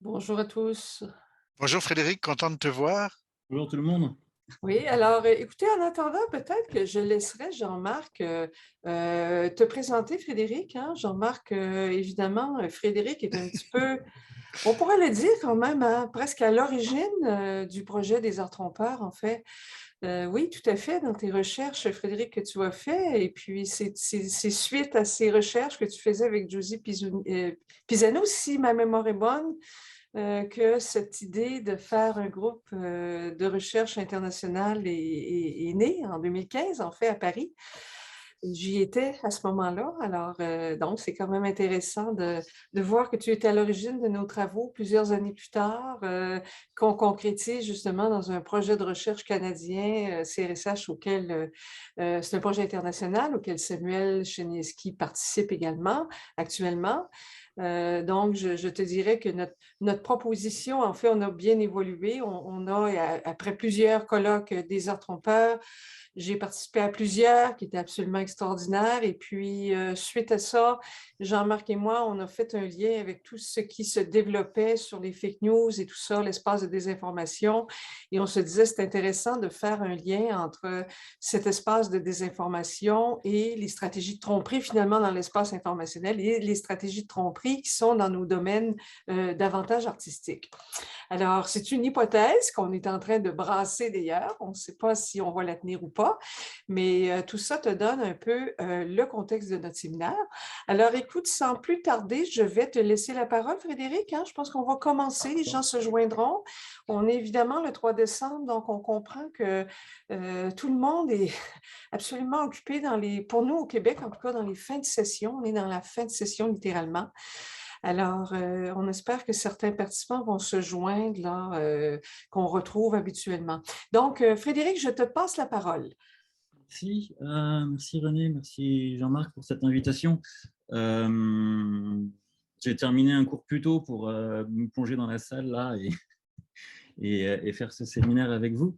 Bonjour à tous. Bonjour Frédéric, content de te voir. Bonjour tout le monde. Oui, alors, écoutez, en attendant, peut-être que je laisserai Jean-Marc, te présenter Frédéric, hein. Jean-Marc, évidemment, Frédéric est un petit peu, on pourrait le dire quand même, hein, presque à l'origine, du projet des Arts trompeurs, en fait. Oui, tout à fait, dans tes recherches, Frédéric, que tu as fait et puis c'est suite à ces recherches que tu faisais avec Josie Pisano, si ma mémoire est bonne, que cette idée de faire un groupe de recherche internationale est née en 2015, en fait, à Paris. J'y étais à ce moment-là. Alors, donc, c'est quand même intéressant de voir que tu étais à l'origine de nos travaux plusieurs années plus tard, qu'on concrétise justement dans un projet de recherche canadien, CRSH, c'est un projet international auquel Samuel Cheniesky participe également actuellement. Donc, je te dirais que notre proposition, en fait, on a bien évolué. On a, après plusieurs colloques des Arts trompeurs, j'ai participé à plusieurs qui étaient absolument extraordinaires. Et puis, suite à ça, Jean-Marc et moi, on a fait un lien avec tout ce qui se développait sur les fake news et tout ça, l'espace de désinformation. Et on se disait, c'est intéressant de faire un lien entre cet espace de désinformation et les stratégies de tromperie, finalement, dans l'espace informationnel et les stratégies de tromperie qui sont dans nos domaines davantage artistiques. Alors, c'est une hypothèse qu'on est en train de brasser d'ailleurs. On ne sait pas si on va la tenir ou pas, mais tout ça te donne un peu le contexte de notre séminaire. Alors, écoute, sans plus tarder, je vais te laisser la parole, Frédéric, hein. Je pense qu'on va commencer, les gens se joindront. On est évidemment le 3 décembre, donc on comprend que tout le monde est absolument occupé pour nous au Québec, en tout cas dans les fins de session. On est dans la fin de session littéralement. Alors, on espère que certains participants vont se joindre là, qu'on retrouve habituellement. Donc, Frédéric, je te passe la parole. Merci René, merci Jean-Marc pour cette invitation. J'ai terminé un cours plus tôt pour me plonger dans la salle là et faire ce séminaire avec vous.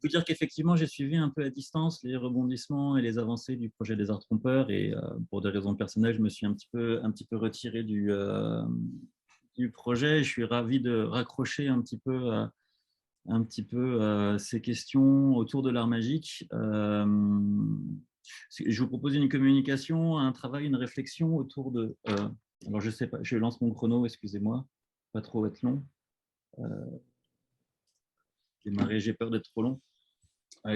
Je peux dire qu'effectivement, j'ai suivi un peu à distance les rebondissements et les avancées du projet des Arts trompeurs et pour des raisons personnelles, je me suis un petit peu retiré du projet. Je suis ravi de raccrocher un petit peu ces questions autour de l'art magique. Je vous propose une communication, un travail, une réflexion autour de… alors, je sais pas, je lance mon chrono, excusez-moi, pas trop être long. Démarrer, j'ai peur d'être trop long.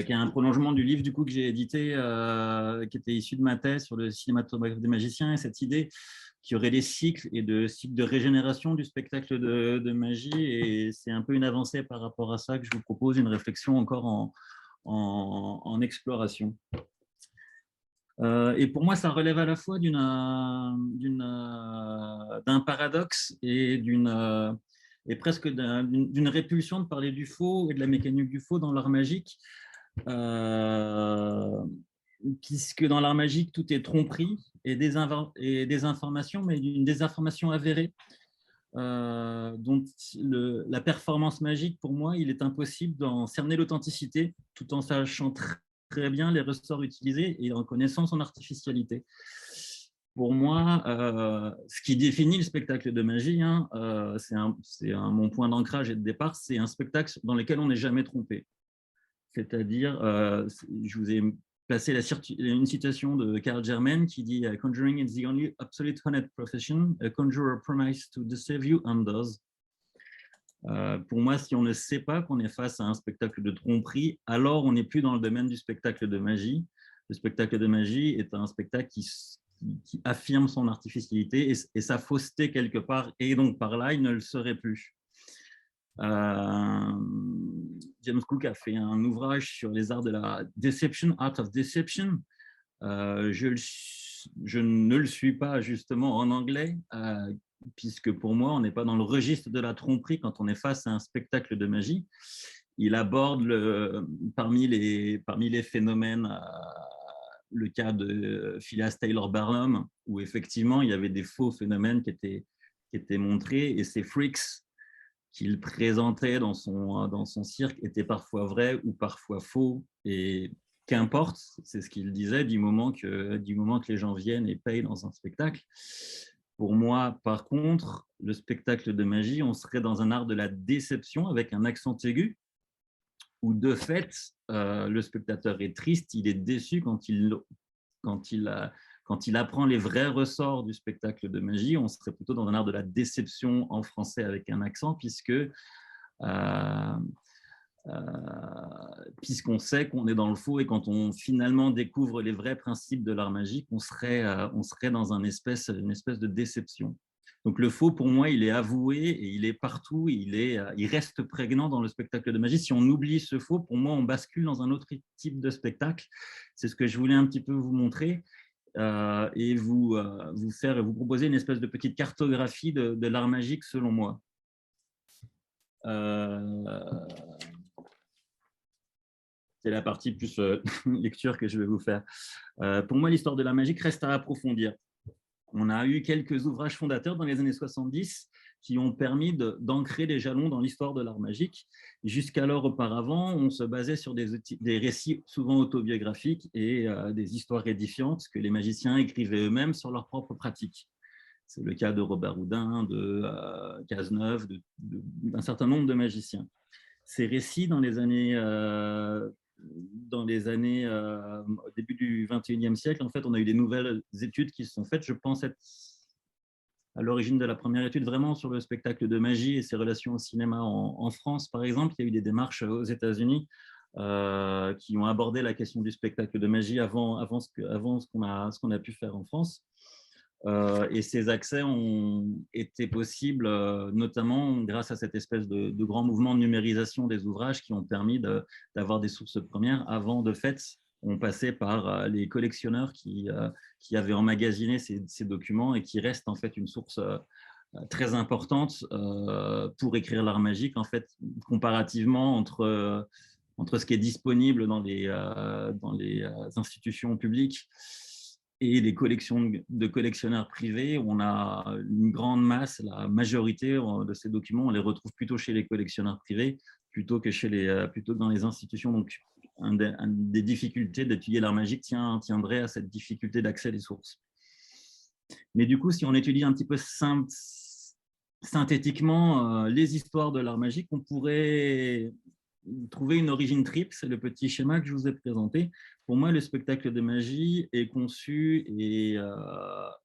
Qui est un prolongement du livre du coup, que j'ai édité, qui était issu de ma thèse sur le cinématographe des magiciens, et cette idée qu'il y aurait des cycles et de cycles de régénération du spectacle de magie, et c'est un peu une avancée par rapport à ça que je vous propose, une réflexion encore en exploration. Et pour moi, ça relève à la fois d'un paradoxe et presque d'une répulsion de parler du faux et de la mécanique du faux dans l'art magique, puisque dans l'art magique, tout est tromperie et désinformation, mais une désinformation avérée, dont la performance magique, pour moi, il est impossible d'en cerner l'authenticité, tout en sachant très bien les ressorts utilisés et en connaissant son artificialité. Pour moi, ce qui définit le spectacle de magie, hein, mon point d'ancrage et de départ, c'est un spectacle dans lequel on n'est jamais trompé. C'est-à-dire, je vous ai placé une citation de Carl Germain qui dit « Conjuring is the only absolute honnête profession. A conjurer promises to deceive you and does ». Pour moi, si on ne sait pas qu'on est face à un spectacle de tromperie, alors on n'est plus dans le domaine du spectacle de magie. Le spectacle de magie est un spectacle qui affirme son artificialité et sa fausseté quelque part, et donc par là, il ne le serait plus. James Cook a fait un ouvrage sur les arts de la deception, Art of Deception. Je ne le suis pas justement en anglais, puisque pour moi, on n'est pas dans le registre de la tromperie quand on est face à un spectacle de magie. Il aborde parmi les phénomènes le cas de Phileas Taylor Barnum, où effectivement, il y avait des faux phénomènes qui étaient montrés, et ces freaks qu'il présentait dans son cirque étaient parfois vrais ou parfois faux, et qu'importe, c'est ce qu'il disait, du moment que les gens viennent et payent dans un spectacle. Pour moi, par contre, le spectacle de magie, on serait dans un art de la déception avec un accent aigu, où de fait, le spectateur est triste, il est déçu quand il apprend les vrais ressorts du spectacle de magie. On serait plutôt dans un art de la déception en français avec un accent, puisqu'on sait qu'on est dans le faux et quand on finalement découvre les vrais principes de l'art magique, on serait dans une espèce de déception. Donc le faux, pour moi, il est avoué et il est partout, il reste prégnant dans le spectacle de magie. Si on oublie ce faux, pour moi, on bascule dans un autre type de spectacle. C'est ce que je voulais un petit peu vous montrer et vous proposer une espèce de petite cartographie de l'art magique selon moi. C'est la partie plus lecture que je vais vous faire. Pour moi, l'histoire de la magie reste à approfondir. On a eu quelques ouvrages fondateurs dans les années 70 qui ont permis d'ancrer les jalons dans l'histoire de l'art magique. Jusqu'alors, auparavant, on se basait sur des récits souvent autobiographiques et des histoires édifiantes que les magiciens écrivaient eux-mêmes sur leurs propres pratiques. C'est le cas de Robert Houdin, de Cazeneuve, d'un certain nombre de magiciens. Ces récits, au début du XXIe siècle, en fait, on a eu des nouvelles études qui se sont faites. Je pense être à l'origine de la première étude vraiment sur le spectacle de magie et ses relations au cinéma en France, par exemple. Il y a eu des démarches aux États-Unis qui ont abordé la question du spectacle de magie avant ce qu'on a pu faire en France. Et ces accès ont été possibles notamment grâce à cette espèce de grand mouvement de numérisation des ouvrages qui ont permis d'avoir des sources premières. Avant, de fait, on passait par les collectionneurs qui avaient emmagasiné ces documents et qui restent en fait une source très importante pour écrire l'art magique, en fait, comparativement entre ce qui est disponible dans les institutions publiques et les collections de collectionneurs privés. On a une grande masse, la majorité de ces documents, on les retrouve plutôt chez les collectionneurs privés plutôt que dans les institutions. Donc, une des difficultés d'étudier l'art magique tiendrait à cette difficulté d'accès des sources. Mais du coup, si on étudie un petit peu synthétiquement les histoires de l'art magique, on pourrait trouver une origine triple. C'est le petit schéma que je vous ai présenté. Pour moi, le spectacle de magie est conçu et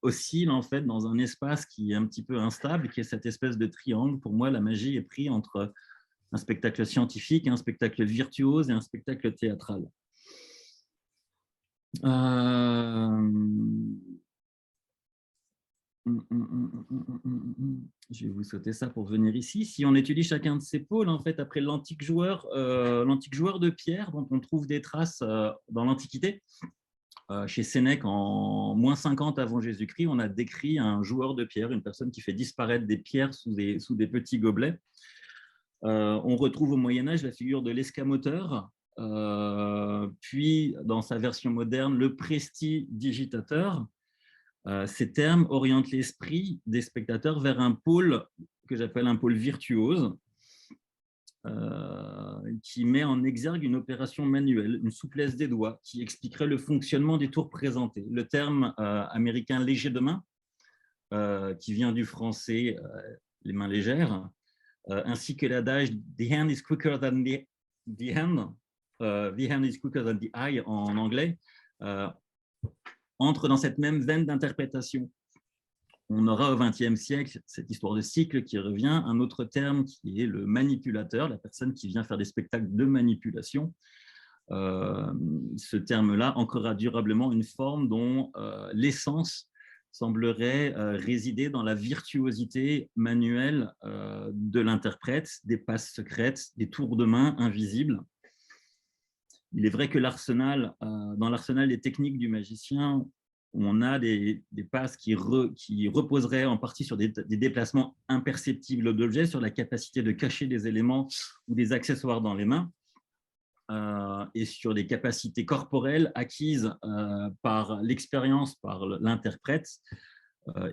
oscille en fait dans un espace qui est un petit peu instable, qui est cette espèce de triangle. Pour moi, la magie est prise entre un spectacle scientifique, un spectacle virtuose et un spectacle théâtral. Je vais vous sauter ça pour venir ici. Si on étudie chacun de ces pôles, en fait, après l'antique joueur de pierre, dont on trouve des traces dans l'Antiquité, chez Sénèque en moins 50 avant Jésus-Christ, on a décrit un joueur de pierre, une personne qui fait disparaître des pierres sous des petits gobelets. On retrouve au Moyen-Âge la figure de l'escamoteur, puis dans sa version moderne, le prestidigitateur. Ces termes orientent l'esprit des spectateurs vers un pôle que j'appelle un pôle virtuose, qui met en exergue une opération manuelle, une souplesse des doigts, qui expliquerait le fonctionnement des tours présentés. Le terme américain léger de main, qui vient du français les mains légères, ainsi que l'adage « the hand is quicker than the hand is quicker than the eye » en anglais, entre dans cette même veine d'interprétation. On aura au XXe siècle cette histoire de cycle qui revient, un autre terme qui est le manipulateur, la personne qui vient faire des spectacles de manipulation. Ce terme-là ancrera durablement une forme dont l'essence semblerait résider dans la virtuosité manuelle de l'interprète, des passes secrètes, des tours de main invisibles. Il est vrai que dans l'arsenal des techniques du magicien, on a des passes qui reposeraient en partie sur des déplacements imperceptibles d'objets, sur la capacité de cacher des éléments ou des accessoires dans les mains, et sur des capacités corporelles acquises par l'expérience, par l'interprète,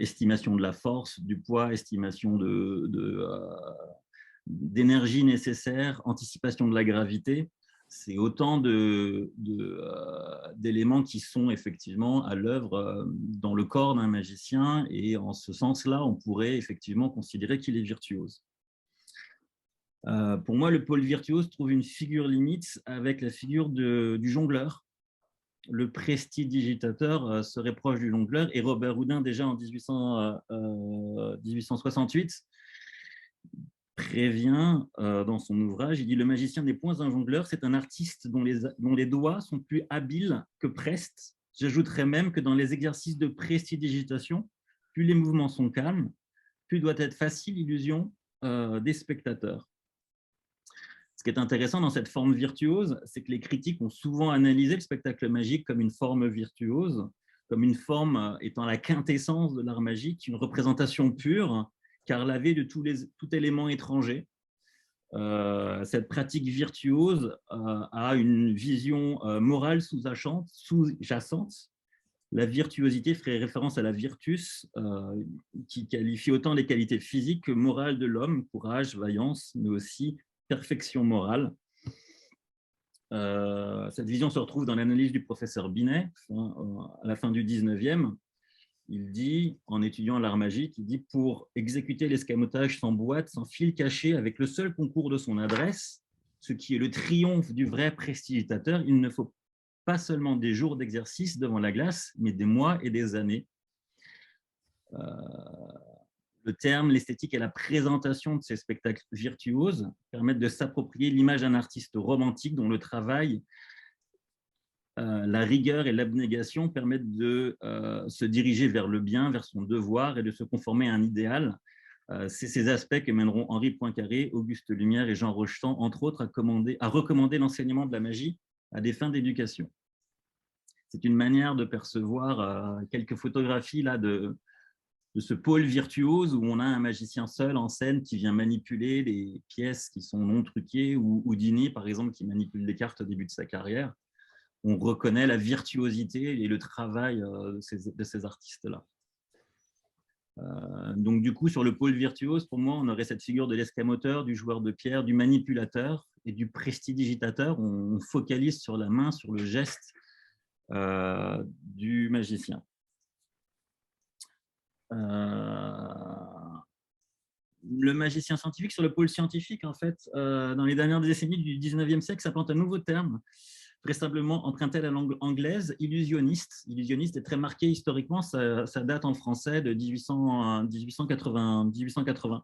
estimation de la force, du poids, estimation d'énergie nécessaire, anticipation de la gravité. c'est autant d'éléments qui sont effectivement à l'œuvre dans le corps d'un magicien, et en ce sens-là, on pourrait effectivement considérer qu'il est virtuose. Pour moi, le pôle virtuose trouve une figure limite avec la figure du jongleur. Le prestidigitateur serait proche du jongleur, et Robert Houdin, déjà en 1868, prévient dans son ouvrage, il dit « Le magicien n'est point un jongleur, c'est un artiste dont les doigts sont plus habiles que prestes. J'ajouterais même que dans les exercices de prestidigitation, plus les mouvements sont calmes, plus doit être facile l'illusion des spectateurs. » Ce qui est intéressant dans cette forme virtuose, c'est que les critiques ont souvent analysé le spectacle magique comme une forme virtuose, comme une forme étant la quintessence de l'art magique, une représentation pure, car lavée de tout élément étranger. Cette pratique virtuose a une vision morale sous-jacente. La virtuosité ferait référence à la virtus, qui qualifie autant les qualités physiques que morales de l'homme, courage, vaillance, mais aussi perfection morale. Cette vision se retrouve dans l'analyse du professeur Binet, à la fin du 19e. Il dit, en étudiant l'art magique, il dit « Pour exécuter l'escamotage sans boîte, sans fil caché, avec le seul concours de son adresse, ce qui est le triomphe du vrai prestidigitateur, il ne faut pas seulement des jours d'exercice devant la glace, mais des mois et des années. » Le terme, l'esthétique et la présentation de ces spectacles virtuoses permettent de s'approprier l'image d'un artiste romantique dont le travail, la rigueur et l'abnégation permettent de se diriger vers le bien, vers son devoir et de se conformer à un idéal. C'est ces aspects que mèneront Henri Poincaré, Auguste Lumière et Jean Rochefort, entre autres, à recommander l'enseignement de la magie à des fins d'éducation. C'est une manière de percevoir quelques photographies là, de ce pôle virtuose où on a un magicien seul en scène qui vient manipuler des pièces qui sont non truquées, ou Houdini, par exemple, qui manipule des cartes au début de sa carrière. On reconnaît la virtuosité et le travail de ces artistes-là. Donc, du coup, sur le pôle virtuose, pour moi, on aurait cette figure de l'escamoteur, du joueur de pierre, du manipulateur et du prestidigitateur. On focalise sur la main, sur le geste du magicien. Le magicien scientifique, sur le pôle scientifique, en fait, dans les dernières décennies du 19e siècle, s'implante un nouveau terme, vraisemblablement emprunté à la langue anglaise, illusionniste. Illusionniste est très marqué historiquement, ça date en français de 1880,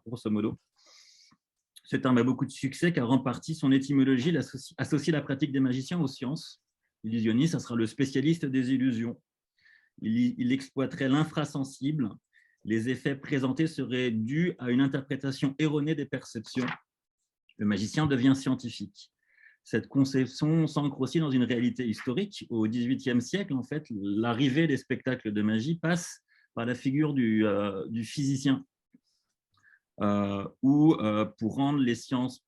grosso modo. Ce terme a beaucoup de succès car en partie son étymologie associe la pratique des magiciens aux sciences. Illusionniste, ça sera le spécialiste des illusions. Il exploiterait l'infrasensible. Les effets présentés seraient dus à une interprétation erronée des perceptions. Le magicien devient scientifique. Cette conception s'ancre aussi dans une réalité historique. Au XVIIIe siècle, en fait, l'arrivée des spectacles de magie passe par la figure du physicien, où pour rendre les sciences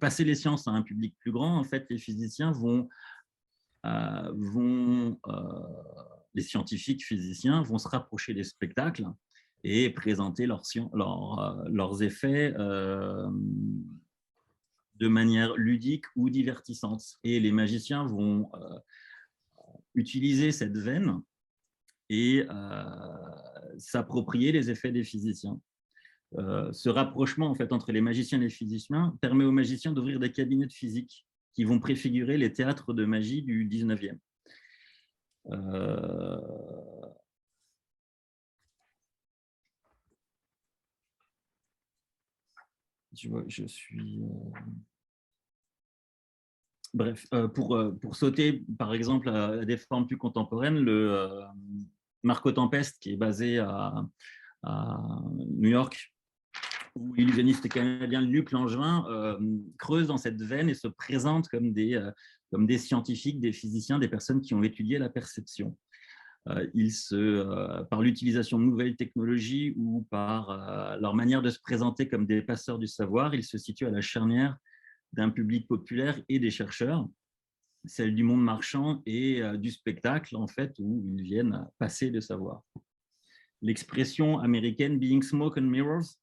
passer les sciences à un public plus grand, en fait, les physiciens les scientifiques physiciens vont se rapprocher des spectacles et présenter leurs effets de manière ludique ou divertissante. Et les magiciens vont utiliser cette veine et s'approprier les effets des physiciens. Ce rapprochement en fait, entre les magiciens et les physiciens permet aux magiciens d'ouvrir des cabinets de physique qui vont préfigurer les théâtres de magie du 19e. Je suis... Bref, pour sauter, par exemple, à des formes plus contemporaines, le Marco Tempest, qui est basé à New York, où l'illusionniste canadien Luc Langevin creuse dans cette veine et se présente comme des scientifiques, des physiciens, des personnes qui ont étudié la perception. Par l'utilisation de nouvelles technologies ou par leur manière de se présenter comme des passeurs du savoir, ils se situent à la charnière d'un public populaire et des chercheurs, celle du monde marchand et du spectacle, en fait, où ils viennent passer le savoir. L'expression américaine « being smoke and mirrors »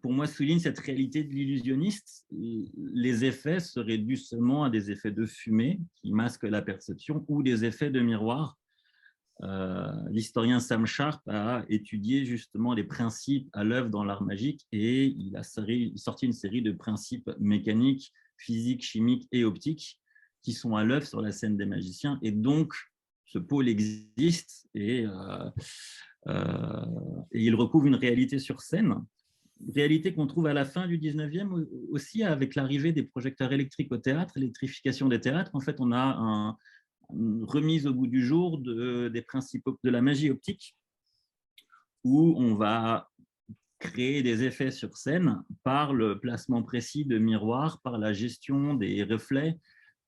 pour moi, souligne cette réalité de l'illusionniste. Les effets seraient dus seulement à des effets de fumée qui masquent la perception ou des effets de miroir. L'historien Sam Sharp a étudié justement les principes à l'œuvre dans l'art magique et il a sorti une série de principes mécaniques, physiques, chimiques et optiques qui sont à l'œuvre sur la scène des magiciens. Et donc, ce pôle existe et il recouvre une réalité sur scène. Réalité qu'on trouve à la fin du 19e aussi avec l'arrivée des projecteurs électriques au théâtre, l'électrification des théâtres. En fait, on a une remise au goût du jour des principes de la magie optique où on va créer des effets sur scène par le placement précis de miroirs, par la gestion des reflets,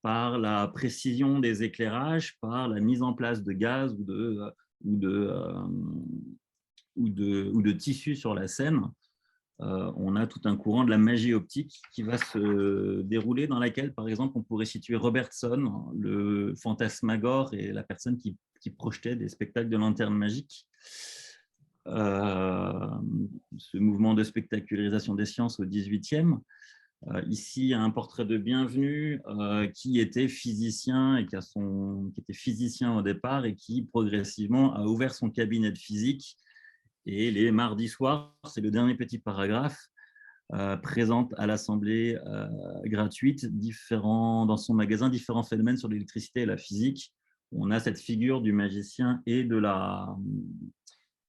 par la précision des éclairages, par la mise en place de gaz ou de tissus sur la scène. On a tout un courant de la magie optique qui va se dérouler, dans laquelle, par exemple, on pourrait situer Robertson, le fantasmagore et la personne qui projetait des spectacles de lanternes magiques. Ce mouvement de spectacularisation des sciences au XVIIIe. Ici, un portrait de Bienvenu qui était physicien et qui était physicien au départ et qui progressivement a ouvert son cabinet de physique. Et les mardis soirs, c'est le dernier petit paragraphe, présente à l'Assemblée gratuite dans son magasin différents phénomènes sur l'électricité et la physique. On a cette figure du magicien et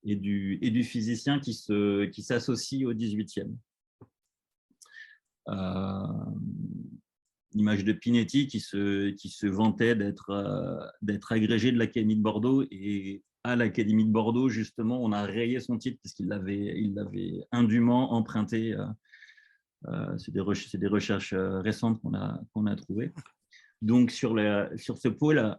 du physicien qui s'associent au XVIIIe. L'image de Pinetti qui se vantait d'être agrégé de l'Académie de Bordeaux, et à l'Académie de Bordeaux, justement, on a rayé son titre parce qu'il l'avait indûment emprunté. C'est des recherches récentes qu'on a trouvées. Donc, sur ce pôle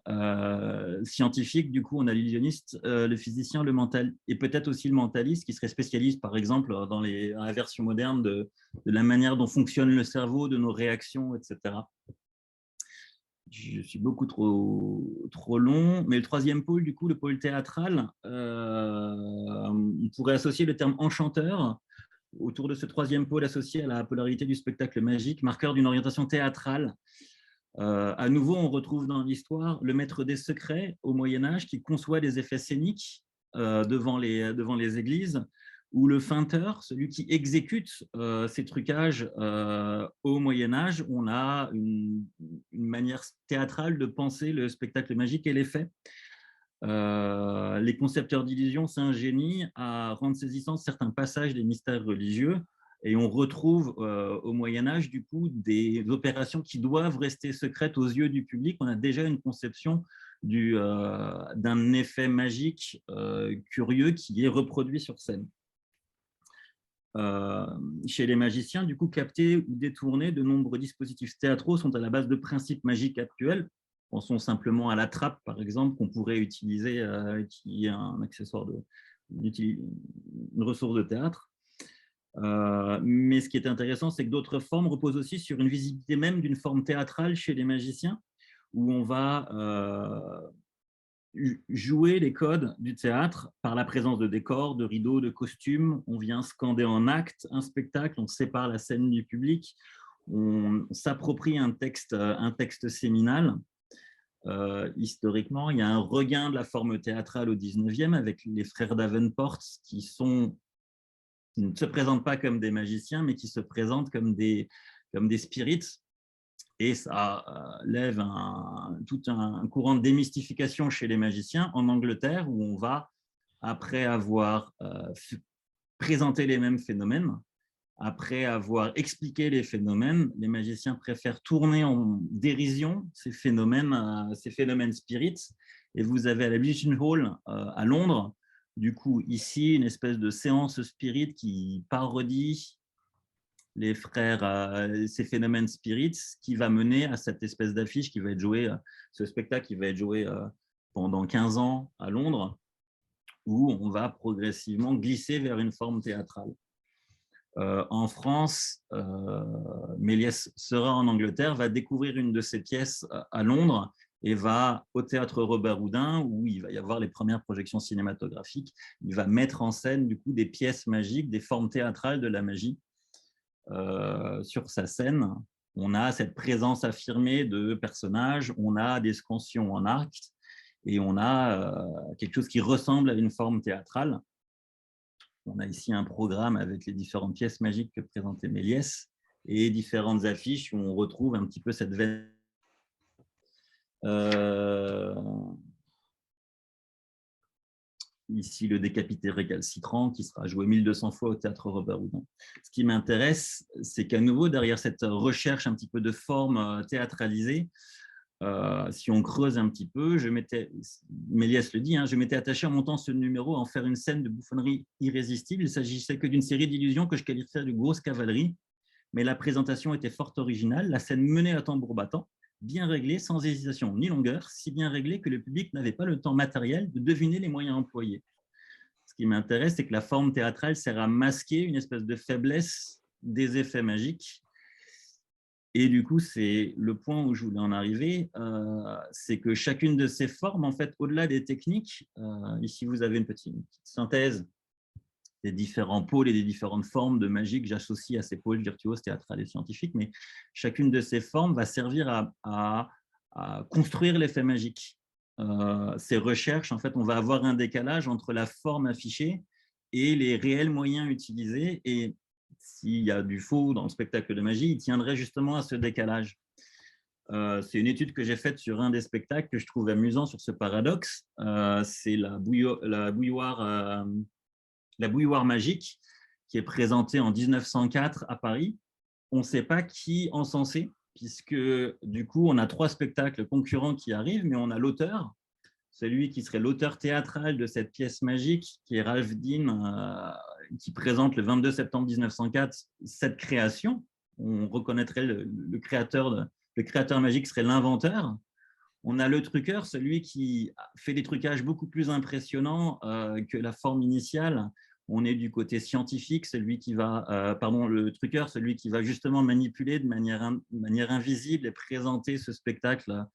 scientifique, du coup, on a l'illusionniste, le physicien, le mental, et peut-être aussi le mentaliste qui serait spécialiste, par exemple, dans la version moderne de la manière dont fonctionne le cerveau, de nos réactions, etc. Je suis beaucoup trop long, mais le troisième pôle, du coup, le pôle théâtral, on pourrait associer le terme enchanteur autour de ce troisième pôle associé à la polarité du spectacle magique, marqueur d'une orientation théâtrale. À nouveau, on retrouve dans l'histoire le maître des secrets au Moyen-Âge qui conçoit des effets scéniques devant les églises, ou le feinteur, celui qui exécute ces trucages au Moyen-Âge. On a une manière théâtrale de penser le spectacle magique et l'effet. Les concepteurs d'illusions s'ingénient à rendre saisissants certains passages des mystères religieux, et on retrouve au Moyen-Âge, du coup, des opérations qui doivent rester secrètes aux yeux du public. On a déjà une conception d'un effet magique curieux qui est reproduit sur scène. Chez les magiciens, du coup, capter ou détourner, de nombreux dispositifs théâtraux sont à la base de principes magiques actuels. Pensons simplement à la trappe, par exemple, qu'on pourrait utiliser, qui est un accessoire, une ressource de théâtre. Mais ce qui est intéressant, c'est que d'autres formes reposent aussi sur une visibilité même d'une forme théâtrale chez les magiciens, où on va jouer les codes du théâtre par la présence de décors, de rideaux, de costumes. On vient scander en acte un spectacle, on sépare la scène du public, on s'approprie un texte séminal. Historiquement, il y a un regain de la forme théâtrale au 19e avec les frères Davenport qui ne se présentent pas comme des magiciens, mais qui se présentent comme des spirites. Et ça lève tout un courant de démystification chez les magiciens en Angleterre, où on va, après avoir présenté les mêmes phénomènes, après avoir expliqué les phénomènes, les magiciens préfèrent tourner en dérision ces phénomènes spirites. Et vous avez à la Legion Hall à Londres, du coup, ici, une espèce de séance spirit qui parodie les frères, ces phénomènes spirites, qui va mener à cette espèce d'affiche qui va être jouée, ce spectacle qui va être joué pendant 15 ans à Londres, où on va progressivement glisser vers une forme théâtrale. En France, Méliès Seurat en Angleterre va découvrir une de ces pièces à Londres et va au théâtre Robert Houdin, où il va y avoir les premières projections cinématographiques. Il va mettre en scène du coup des pièces magiques, des formes théâtrales de la magie sur sa scène. On a cette présence affirmée de personnages, on a des scansions en acte, et on a quelque chose qui ressemble à une forme théâtrale. On a ici un programme avec les différentes pièces magiques que présentait Méliès et différentes affiches où on retrouve un petit peu cette veine. Ici, le décapité récalcitrant qui sera joué 1200 fois au théâtre Robert Houdin. Ce qui m'intéresse, c'est qu'à nouveau, derrière cette recherche un petit peu de forme théâtralisée, si on creuse un petit peu, Méliès le dit, je m'étais attaché en montant ce numéro à en faire une scène de bouffonnerie irrésistible. Il s'agissait que d'une série d'illusions que je qualifierais de grosse cavalerie, mais la présentation était fort originale. La scène menait à tambour battant, bien réglée, sans hésitation ni longueur, si bien réglée que le public n'avait pas le temps matériel de deviner les moyens employés. Ce qui m'intéresse, c'est que la forme théâtrale sert à masquer une espèce de faiblesse des effets magiques. Et du coup, c'est le point où je voulais en arriver, c'est que chacune de ces formes, en fait, au-delà des techniques, ici vous avez une petite synthèse des différents pôles et des différentes formes de magie que j'associe à ces pôles virtuoses, théâtrales et scientifiques, mais chacune de ces formes va servir à construire l'effet magique. Ces recherches, en fait, on va avoir un décalage entre la forme affichée et les réels moyens utilisés, et s'il y a du faux dans le spectacle de magie, il tiendrait justement à ce décalage. C'est une étude que j'ai faite sur un des spectacles que je trouve amusant sur ce paradoxe. C'est la bouilloire magique qui est présentée en 1904 à Paris. On ne sait pas qui encensé, puisque du coup, on a 3 spectacles concurrents qui arrivent, mais on a l'auteur, celui qui serait l'auteur théâtral de cette pièce magique, qui est Ralph Dean, qui présente le 22 septembre 1904 cette création. On reconnaîtrait le créateur magique serait l'inventeur. On a le truqueur, celui qui fait des trucages beaucoup plus impressionnants que la forme initiale. On est du côté scientifique, le truqueur, celui qui va justement manipuler de manière invisible et présenter ce spectacle.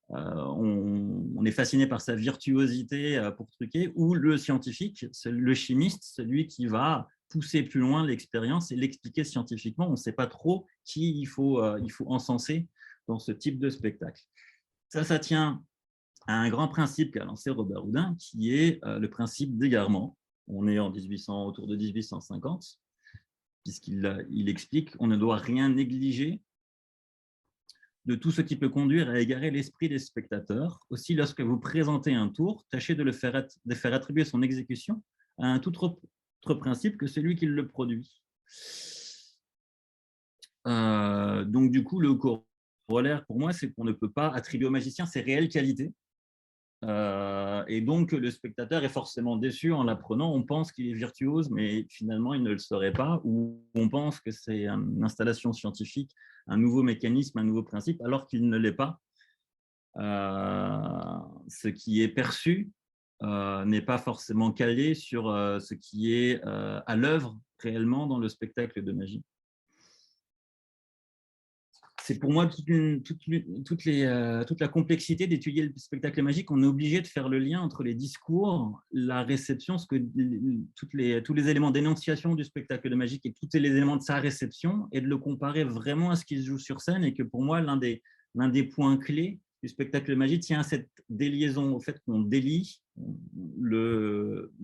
On est fasciné par sa virtuosité pour truquer, ou le scientifique, le chimiste, celui qui va pousser plus loin l'expérience et l'expliquer scientifiquement. On ne sait pas trop qui il faut encenser dans ce type de spectacle. Ça tient à un grand principe qu'a lancé Robert Houdin, qui est le principe d'égarement. On est autour de 1850, puisqu'il explique qu'on ne doit rien négliger de tout ce qui peut conduire à égarer l'esprit des spectateurs. Aussi, lorsque vous présentez un tour, tâchez de faire attribuer son exécution à un tout autre principe que celui qui le produit. Donc, du coup, le corollaire pour moi, c'est qu'on ne peut pas attribuer au magicien ses réelles qualités. Et donc, le spectateur est forcément déçu en l'apprenant. On pense qu'il est virtuose, mais finalement, il ne le serait pas. Ou on pense que c'est une installation scientifique, un nouveau mécanisme, un nouveau principe, alors qu'il ne l'est pas. Ce qui est perçu n'est pas forcément calé sur ce qui est à l'œuvre réellement dans le spectacle de magie. C'est pour moi toute la complexité d'étudier le spectacle magique. On est obligé de faire le lien entre les discours, la réception, tous les éléments d'énonciation du spectacle de magique et tous les éléments de sa réception, et de le comparer vraiment à ce qui se joue sur scène. Et que pour moi, l'un des points clés du spectacle magique tient à cette déliaison, au fait qu'on délie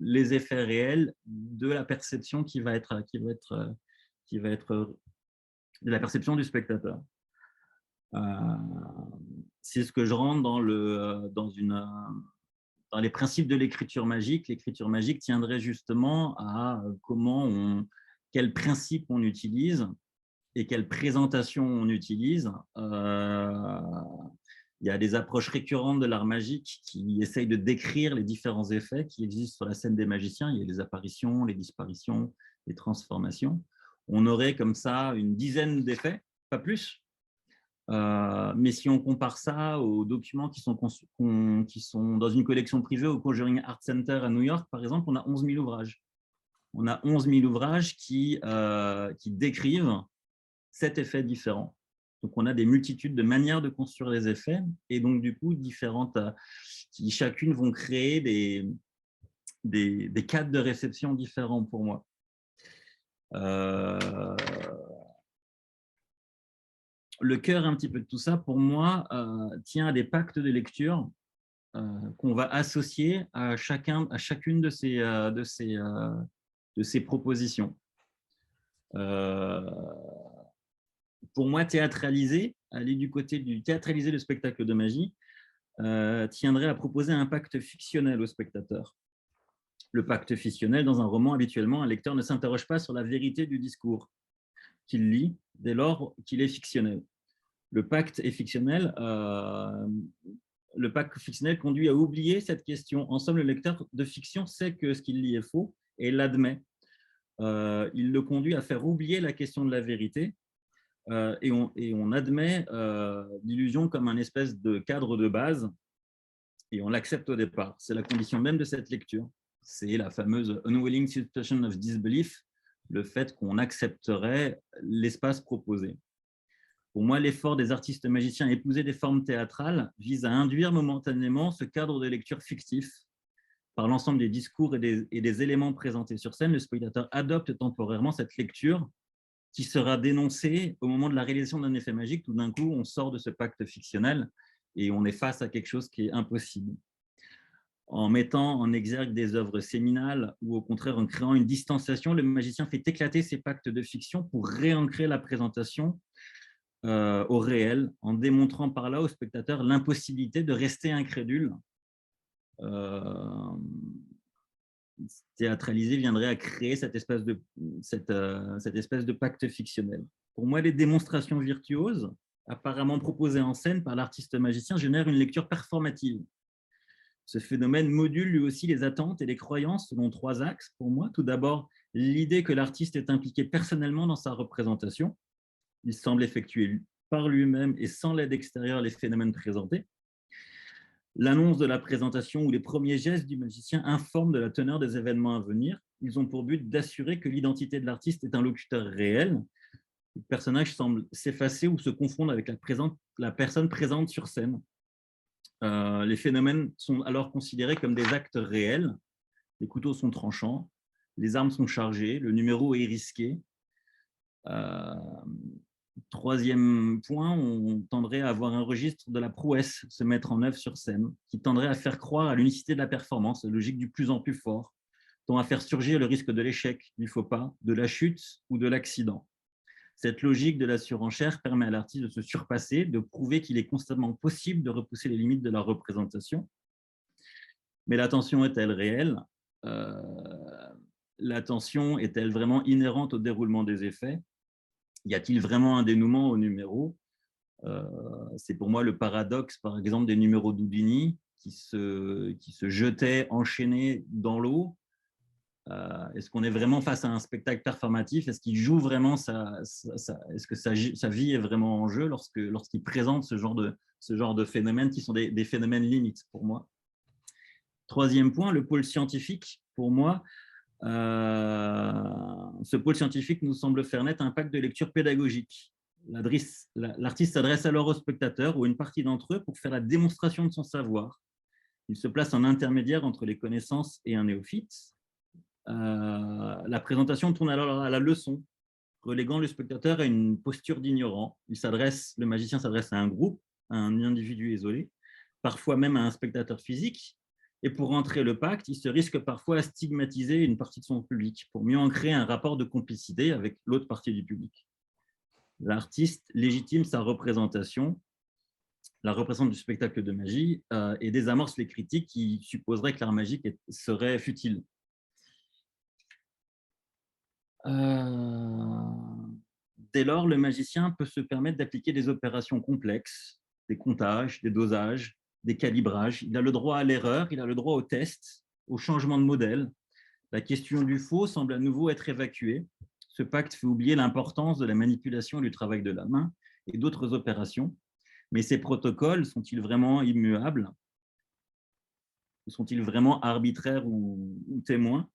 les effets réels de la perception qui va être de la perception du spectateur. C'est ce que je rentre dans les principes de l'écriture magique. L'écriture magique tiendrait justement à quels principes on utilise et quelle présentation on utilise. Il y a des approches récurrentes de l'art magique qui essayent de décrire les différents effets qui existent sur la scène des magiciens. Il y a les apparitions, les disparitions, les transformations. On aurait comme ça une dizaine d'effets, pas plus. Mais si on compare ça aux documents qui sont dans une collection privée au Conjuring Art Center à New York, par exemple, on a 11 000 ouvrages. On a 11 000 ouvrages qui décrivent cet effet différent. Donc, on a des multitudes de manières de construire les effets et donc, du coup, différentes qui chacune vont créer des cadres de réception différents pour moi. Le cœur un petit peu de tout ça, pour moi, tient à des pactes de lecture qu'on va associer à chacune de ces propositions. Pour moi, aller du côté du théâtraliser le spectacle de magie, tiendrait à proposer un pacte fictionnel au spectateur. Le pacte fictionnel, dans un roman, habituellement, un lecteur ne s'interroge pas sur la vérité du discours qu'il lit, dès lors qu'il est fictionnel. Le pacte fictionnel conduit à oublier cette question. En somme, le lecteur de fiction sait que ce qu'il lit est faux et l'admet. Il le conduit à faire oublier la question de la vérité et on admet l'illusion comme un espèce de cadre de base et on l'accepte au départ. C'est la condition même de cette lecture. C'est la fameuse unwilling suspension of disbelief, le fait qu'on accepterait l'espace proposé. Pour moi, l'effort des artistes magiciens à épouser des formes théâtrales vise à induire momentanément ce cadre de lecture fictif. Par l'ensemble des discours et des éléments présentés sur scène, le spectateur adopte temporairement cette lecture qui sera dénoncée au moment de la réalisation d'un effet magique. Tout d'un coup, on sort de ce pacte fictionnel et on est face à quelque chose qui est impossible. En mettant en exergue des œuvres séminales ou au contraire en créant une distanciation, le magicien fait éclater ses pactes de fiction pour réancrer la présentation au réel, en démontrant par là au spectateur l'impossibilité de rester incrédule. Théâtraliser viendrait à créer cette espèce de pacte fictionnel. Pour moi, les démonstrations virtuoses, apparemment proposées en scène par l'artiste magicien, génèrent une lecture performative. Ce phénomène module lui aussi les attentes et les croyances selon 3 axes pour moi. Tout d'abord, l'idée que l'artiste est impliqué personnellement dans sa représentation. Il semble effectuer par lui-même et sans l'aide extérieure les phénomènes présentés. L'annonce de la présentation ou les premiers gestes du magicien informent de la teneur des événements à venir. Ils ont pour but d'assurer que l'identité de l'artiste est un locuteur réel. Le personnage semble s'effacer ou se confondre avec la personne présente sur scène. Les phénomènes sont alors considérés comme des actes réels. Les couteaux sont tranchants, les armes sont chargées, le numéro est risqué. Troisième point, on tendrait à avoir un registre de la prouesse se mettre en œuvre sur scène, qui tendrait à faire croire à l'unicité de la performance, la logique du plus en plus fort, tend à faire surgir le risque de l'échec, du faux pas, de la chute ou de l'accident. Cette logique de la surenchère permet à l'artiste de se surpasser, de prouver qu'il est constamment possible de repousser les limites de la représentation. Mais l'attention est-elle réelle ? L'attention est-elle vraiment inhérente au déroulement des effets ? Y a-t-il vraiment un dénouement au numéro ? C'est pour moi le paradoxe, par exemple, des numéros d'Houdini qui se jetaient enchaînés dans l'eau. Est-ce qu'on est vraiment face à un spectacle performatif ? Est-ce qu'il joue vraiment est-ce que sa vie est vraiment en jeu lorsqu'il présente ce genre de phénomènes qui sont des phénomènes limites pour moi ? Troisième point, le pôle scientifique, pour moi, ce pôle scientifique nous semble faire naître un pacte de lecture pédagogique. L'artiste s'adresse alors aux spectateurs ou une partie d'entre eux pour faire la démonstration de son savoir. Il se place en intermédiaire entre les connaissances et un néophyte. La présentation tourne alors à la leçon, reléguant le spectateur à une posture d'ignorant. Le magicien s'adresse à un groupe, à un individu isolé, parfois même à un spectateur physique. Et pour entrer le pacte, il se risque parfois à stigmatiser une partie de son public pour mieux en créer un rapport de complicité avec l'autre partie du public. L'artiste légitime sa représentation, la représentation du spectacle de magie, et désamorce les critiques qui supposeraient que l'art magique serait futile. Dès lors, le magicien peut se permettre d'appliquer des opérations complexes, des comptages, des dosages, des calibrages. Il a le droit à l'erreur, il a le droit au test, au changement de modèle. La question du faux semble à nouveau être évacuée. Ce pacte fait oublier l'importance de la manipulation et du travail de la main et d'autres opérations. Mais ces protocoles sont-ils vraiment immuables ? Sont-ils vraiment arbitraires ou témoins ?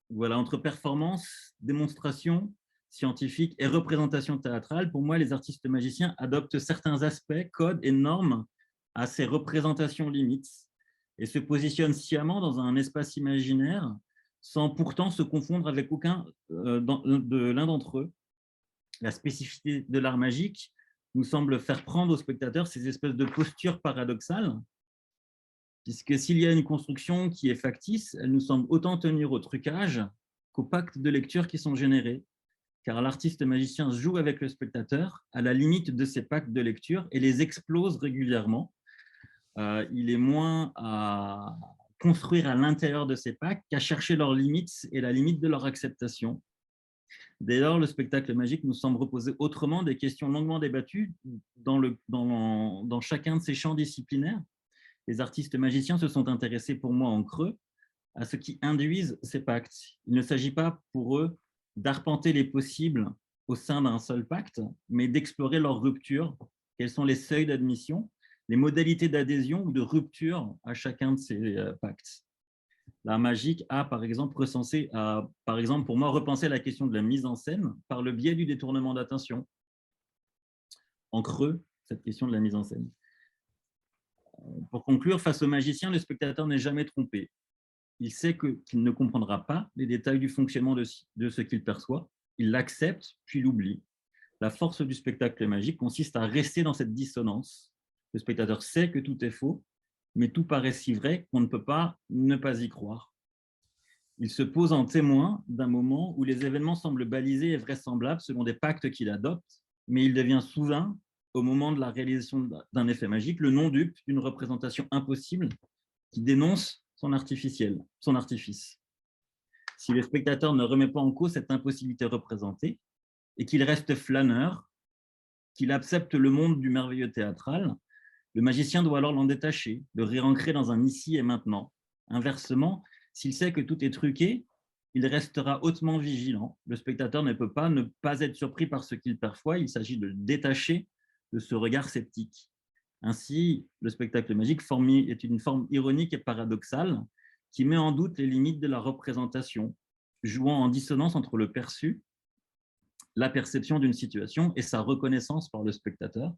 Voilà, entre performance, démonstration, scientifique et représentation théâtrale, pour moi, les artistes magiciens adoptent certains aspects, codes et normes à ces représentations limites et se positionnent sciemment dans un espace imaginaire sans pourtant se confondre avec aucun de l'un d'entre eux. La spécificité de l'art magique nous semble faire prendre aux spectateurs ces espèces de postures paradoxales, puisque s'il y a une construction qui est factice, elle nous semble autant tenir au trucage qu'aux pactes de lecture qui sont générés, car l'artiste magicien joue avec le spectateur à la limite de ces pactes de lecture et les explose régulièrement. Il est moins à construire à l'intérieur de ces pactes qu'à chercher leurs limites et la limite de leur acceptation. Dès lors, le spectacle magique nous semble reposer autrement des questions longuement débattues dans chacun de ces champs disciplinaires. Les artistes magiciens se sont intéressés pour moi en creux à ce qui induisent ces pactes. Il ne s'agit pas pour eux d'arpenter les possibles au sein d'un seul pacte, mais d'explorer leurs ruptures, quels sont les seuils d'admission, les modalités d'adhésion ou de rupture à chacun de ces pactes. L'art magique a, par exemple, pour moi, repensé la question de la mise en scène par le biais du détournement d'attention. En creux, cette question de la mise en scène. Pour conclure, face au magicien, le spectateur n'est jamais trompé. Il sait qu'il ne comprendra pas les détails du fonctionnement de ce qu'il perçoit. Il l'accepte, puis l'oublie. La force du spectacle magique consiste à rester dans cette dissonance. Le spectateur sait que tout est faux, mais tout paraît si vrai qu'on ne peut pas ne pas y croire. Il se pose en témoin d'un moment où les événements semblent balisés et vraisemblables selon des pactes qu'il adopte, mais il devient soudain, au moment de la réalisation d'un effet magique, le non-dupe d'une représentation impossible qui dénonce son artifice. Si le spectateur ne remet pas en cause cette impossibilité représentée et qu'il reste flâneur, qu'il accepte le monde du merveilleux théâtral, le magicien doit alors l'en détacher, le réancrer dans un ici et maintenant. Inversement, s'il sait que tout est truqué, il restera hautement vigilant. Le spectateur ne peut pas ne pas être surpris par ce qu'il perçoit, il s'agit de le détacher de ce regard sceptique. Ainsi, le spectacle magique est une forme ironique et paradoxale qui met en doute les limites de la représentation, jouant en dissonance entre le perçu, la perception d'une situation et sa reconnaissance par le spectateur.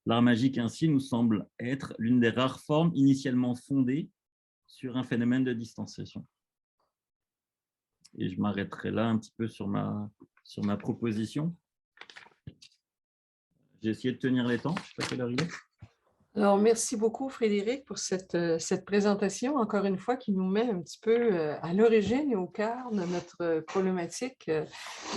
L'art magique ainsi nous semble être l'une des rares formes initialement fondées sur un phénomène de distanciation. Et je m'arrêterai là un petit peu sur ma proposition. J'ai essayé de tenir les temps, je ne sais pas quelle heure il est. Alors, merci beaucoup, Frédéric, pour cette présentation, encore une fois, qui nous met un petit peu à l'origine et au cœur de notre problématique.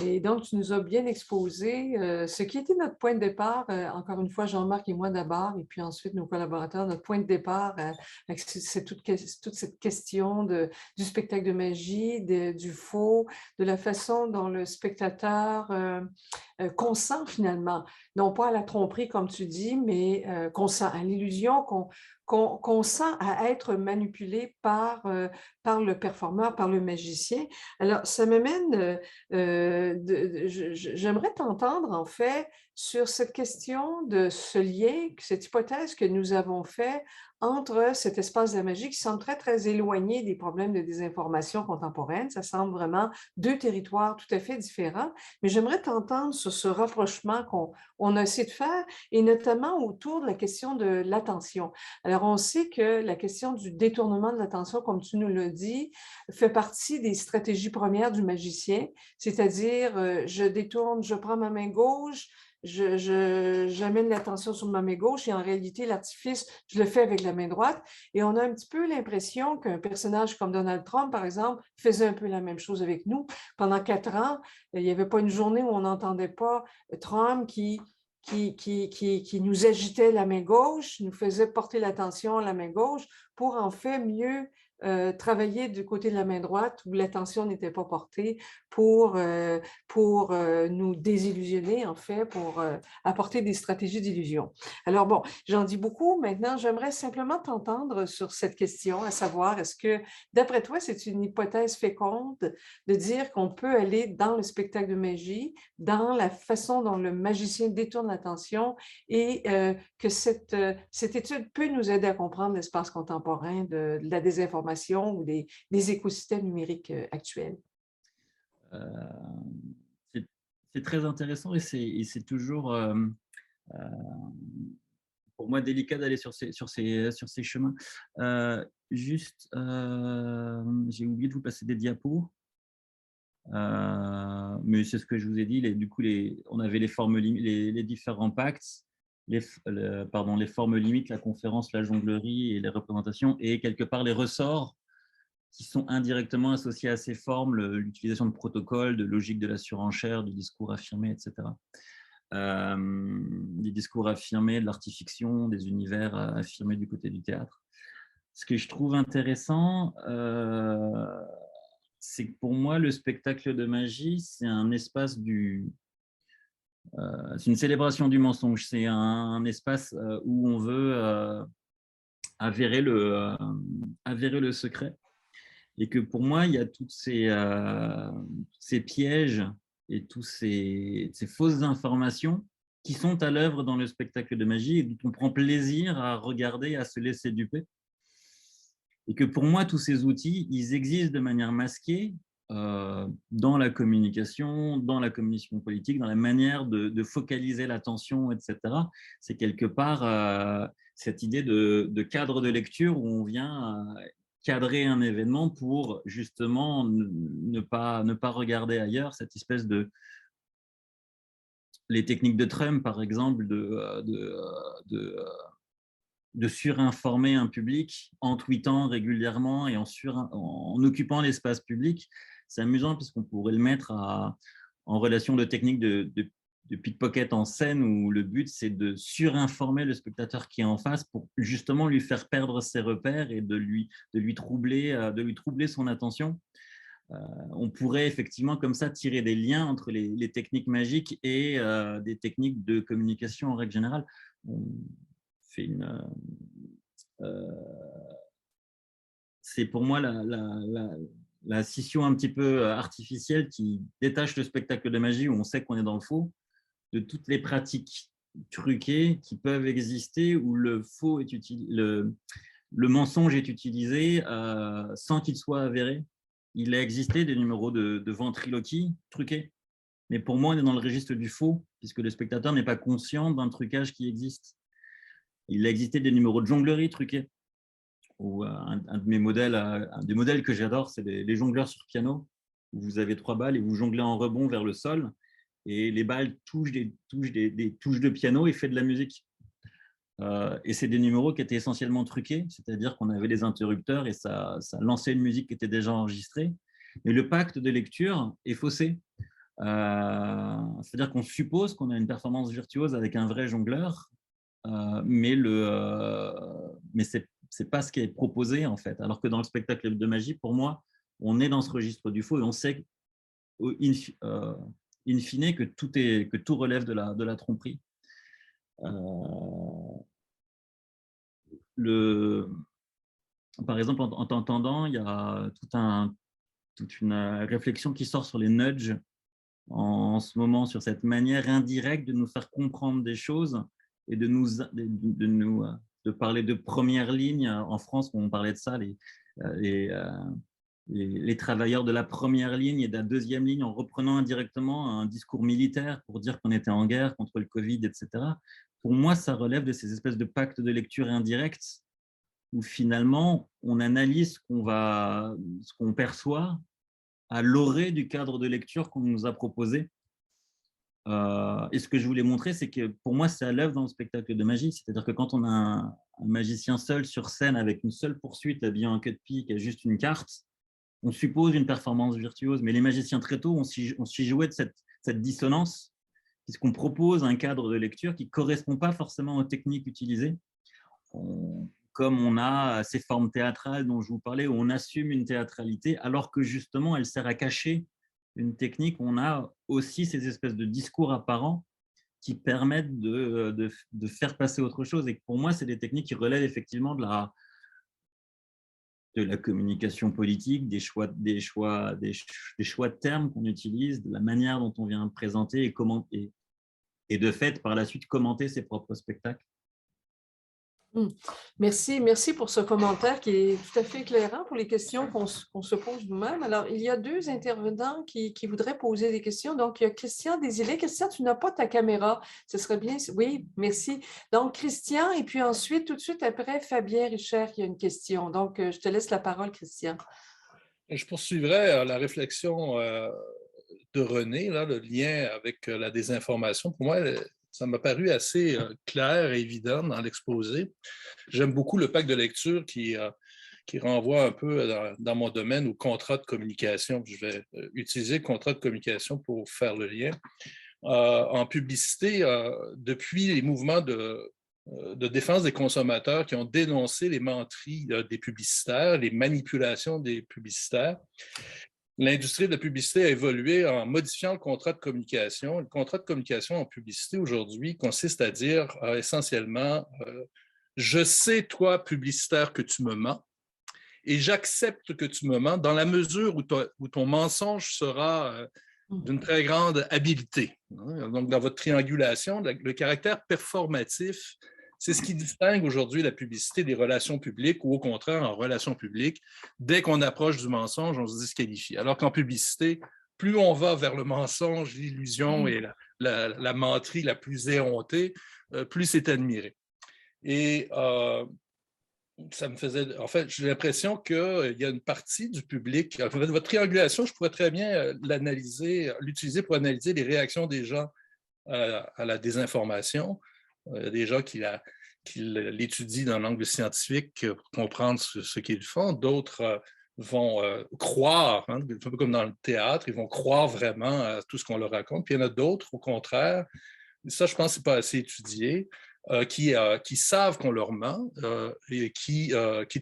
Et donc, tu nous as bien exposé ce qui était notre point de départ, encore une fois, Jean-Marc et moi d'abord, et puis ensuite nos collaborateurs, notre point de départ avec toute cette question du spectacle de magie, du faux, de la façon dont le spectateur consent finalement, non pas à la tromperie, comme tu dis, mais consent à l'illusion, qu'on sent à être manipulé par le performeur, par le magicien. Alors, ça me mène, j'aimerais t'entendre en fait sur cette question de ce lien, cette hypothèse que nous avons fait entre cet espace de la magie qui semble très, très éloigné des problèmes de désinformation contemporaine. Ça semble vraiment deux territoires tout à fait différents, mais j'aimerais t'entendre sur ce rapprochement qu'on a essayé de faire, et notamment autour de la question de l'attention. Alors, on sait que la question du détournement de l'attention, comme tu nous l'as dit, fait partie des stratégies premières du magicien, c'est-à-dire je détourne, je prends ma main gauche, j'amène l'attention sur ma main gauche et en réalité, l'artifice, je le fais avec la main droite. Et on a un petit peu l'impression qu'un personnage comme Donald Trump, par exemple, faisait un peu la même chose avec nous. Pendant 4 ans, il n'y avait pas une journée où on n'entendait pas Trump qui nous agitait la main gauche, nous faisait porter l'attention à la main gauche pour en fait mieux travailler du côté de la main droite où l'attention n'était pas portée pour nous désillusionner, en fait, pour apporter des stratégies d'illusion. Alors bon, j'en dis beaucoup. Maintenant, j'aimerais simplement t'entendre sur cette question, à savoir, est-ce que, d'après toi, c'est une hypothèse féconde de dire qu'on peut aller dans le spectacle de magie, dans la façon dont le magicien détourne l'attention et que cette étude peut nous aider à comprendre l'espace contemporain de la désinformation ou des écosystèmes numériques actuels? c'est très intéressant et c'est toujours, pour moi, délicat d'aller sur ces chemins. Juste, j'ai oublié de vous passer des diapos. Mais c'est ce que je vous ai dit. Du coup, on avait les formes les différents pactes, les formes limites, la conférence, la jonglerie et les représentations, et quelque part les ressorts qui sont indirectement associés à ces formes, l'utilisation de protocoles, de logique de la surenchère, du discours affirmé, etc. Des discours affirmés, de l'artifiction, des univers affirmés du côté du théâtre. Ce que je trouve intéressant, c'est que pour moi, le spectacle de magie, c'est un espace c'est une célébration du mensonge. C'est un espace où on veut avérer le secret. Et que pour moi, il y a tous ces pièges et tous ces fausses informations qui sont à l'œuvre dans le spectacle de magie et dont on prend plaisir à regarder, à se laisser duper. Et que pour moi, tous ces outils, ils existent de manière masquée dans la communication politique, dans la manière de focaliser l'attention, etc. C'est quelque part cette idée de cadre de lecture où on vient cadrer un événement pour justement ne pas regarder ailleurs, cette espèce de... Les techniques de Trump, par exemple, de surinformer un public en tweetant régulièrement et en occupant l'espace public. C'est amusant puisqu'on pourrait le mettre en relation de techniques de pickpocket en scène où le but, c'est de surinformer le spectateur qui est en face pour justement lui faire perdre ses repères et de lui troubler son attention. On pourrait effectivement comme ça tirer des liens entre les techniques magiques et des techniques de communication en règle générale. Fait c'est pour moi la scission un petit peu artificielle qui détache le spectacle de magie où on sait qu'on est dans le faux de toutes les pratiques truquées qui peuvent exister où le mensonge est utilisé sans qu'il soit avéré. Il a existé des numéros de ventriloquie truqués, mais pour moi on est dans le registre du faux puisque le spectateur n'est pas conscient d'un trucage qui existe. Il a existé des numéros de jonglerie truqués. Ou un des modèles que j'adore, c'est les jongleurs sur piano, où vous avez 3 balles et vous jonglez en rebond vers le sol, et les balles touchent des touches de piano et fait de la musique. Et c'est des numéros qui étaient essentiellement truqués, c'est-à-dire qu'on avait des interrupteurs et ça lançait une musique qui était déjà enregistrée. Mais le pacte de lecture est faussé. C'est-à-dire qu'on suppose qu'on a une performance virtuose avec un vrai jongleur, mais c'est pas ce qui est proposé en fait. Alors que dans le spectacle de magie, pour moi, on est dans ce registre du faux et on sait in fine que tout relève de la tromperie. Par exemple, en t'entendant, il y a toute une réflexion qui sort sur les nudges en ce moment, sur cette manière indirecte de nous faire comprendre des choses et de parler de première ligne. En France, on parlait de ça, les travailleurs de la première ligne et de la deuxième ligne, en reprenant indirectement un discours militaire pour dire qu'on était en guerre contre le Covid, etc. Pour moi, ça relève de ces espèces de pactes de lecture indirects où finalement, on analyse ce qu'on perçoit à l'orée du cadre de lecture qu'on nous a proposé. Et ce que je voulais montrer, c'est que pour moi, c'est à l'œuvre dans le spectacle de magie. C'est-à-dire que quand on a un magicien seul sur scène avec une seule poursuite habillé en queue de pique et juste une carte, on suppose une performance virtuose. Mais les magiciens, très tôt, on s'y jouait de cette dissonance, puisqu'on propose un cadre de lecture qui ne correspond pas forcément aux techniques utilisées. Comme on a ces formes théâtrales dont je vous parlais, où on assume une théâtralité, alors que justement, elle sert à cacher une technique. On a aussi ces espèces de discours apparents qui permettent de faire passer autre chose. Et pour moi, c'est des techniques qui relèvent effectivement de la communication politique, des choix de termes qu'on utilise, de la manière dont on vient présenter et de fait, par la suite, commenter ses propres spectacles. Hmm. Merci pour ce commentaire qui est tout à fait éclairant pour les questions qu'on se pose nous-mêmes. Alors, il y a deux intervenants qui voudraient poser des questions. Donc, il y a Christian Desilets. Christian, tu n'as pas ta caméra. Ce serait bien. Oui, merci. Donc, Christian, et puis ensuite, tout de suite après, Fabien Richard qui a une question. Donc, je te laisse la parole, Christian. Je poursuivrai la réflexion de René, là, le lien avec la désinformation. Pour moi, ça m'a paru assez clair et évident dans l'exposé. J'aime beaucoup le pacte de lecture qui renvoie un peu dans mon domaine au contrat de communication. Je vais utiliser le contrat de communication pour faire le lien. En publicité, depuis les mouvements de défense des consommateurs qui ont dénoncé les menteries des publicitaires, les manipulations des publicitaires, l'industrie de la publicité a évolué en modifiant le contrat de communication. Le contrat de communication en publicité aujourd'hui consiste à dire essentiellement je sais, toi, publicitaire, que tu me mens et j'accepte que tu me mens dans la mesure où ton mensonge sera d'une très grande habileté. Donc, dans votre triangulation, le caractère performatif, c'est ce qui distingue aujourd'hui la publicité des relations publiques ou au contraire, en relations publiques, dès qu'on approche du mensonge, on se disqualifie. Alors qu'en publicité, plus on va vers le mensonge, l'illusion et la menterie la plus éhontée, plus c'est admiré. Et ça me faisait... En fait, j'ai l'impression qu'il y a une partie du public... Votre triangulation, je pourrais très bien l'utiliser pour analyser les réactions des gens à la désinformation. Des gens qui l'étudient dans l'angle scientifique pour comprendre ce qu'ils font. D'autres vont croire, un peu comme dans le théâtre, ils vont croire vraiment à tout ce qu'on leur raconte. Puis il y en a d'autres, au contraire, ça, je pense que ce n'est pas assez étudié, qui savent qu'on leur ment et qui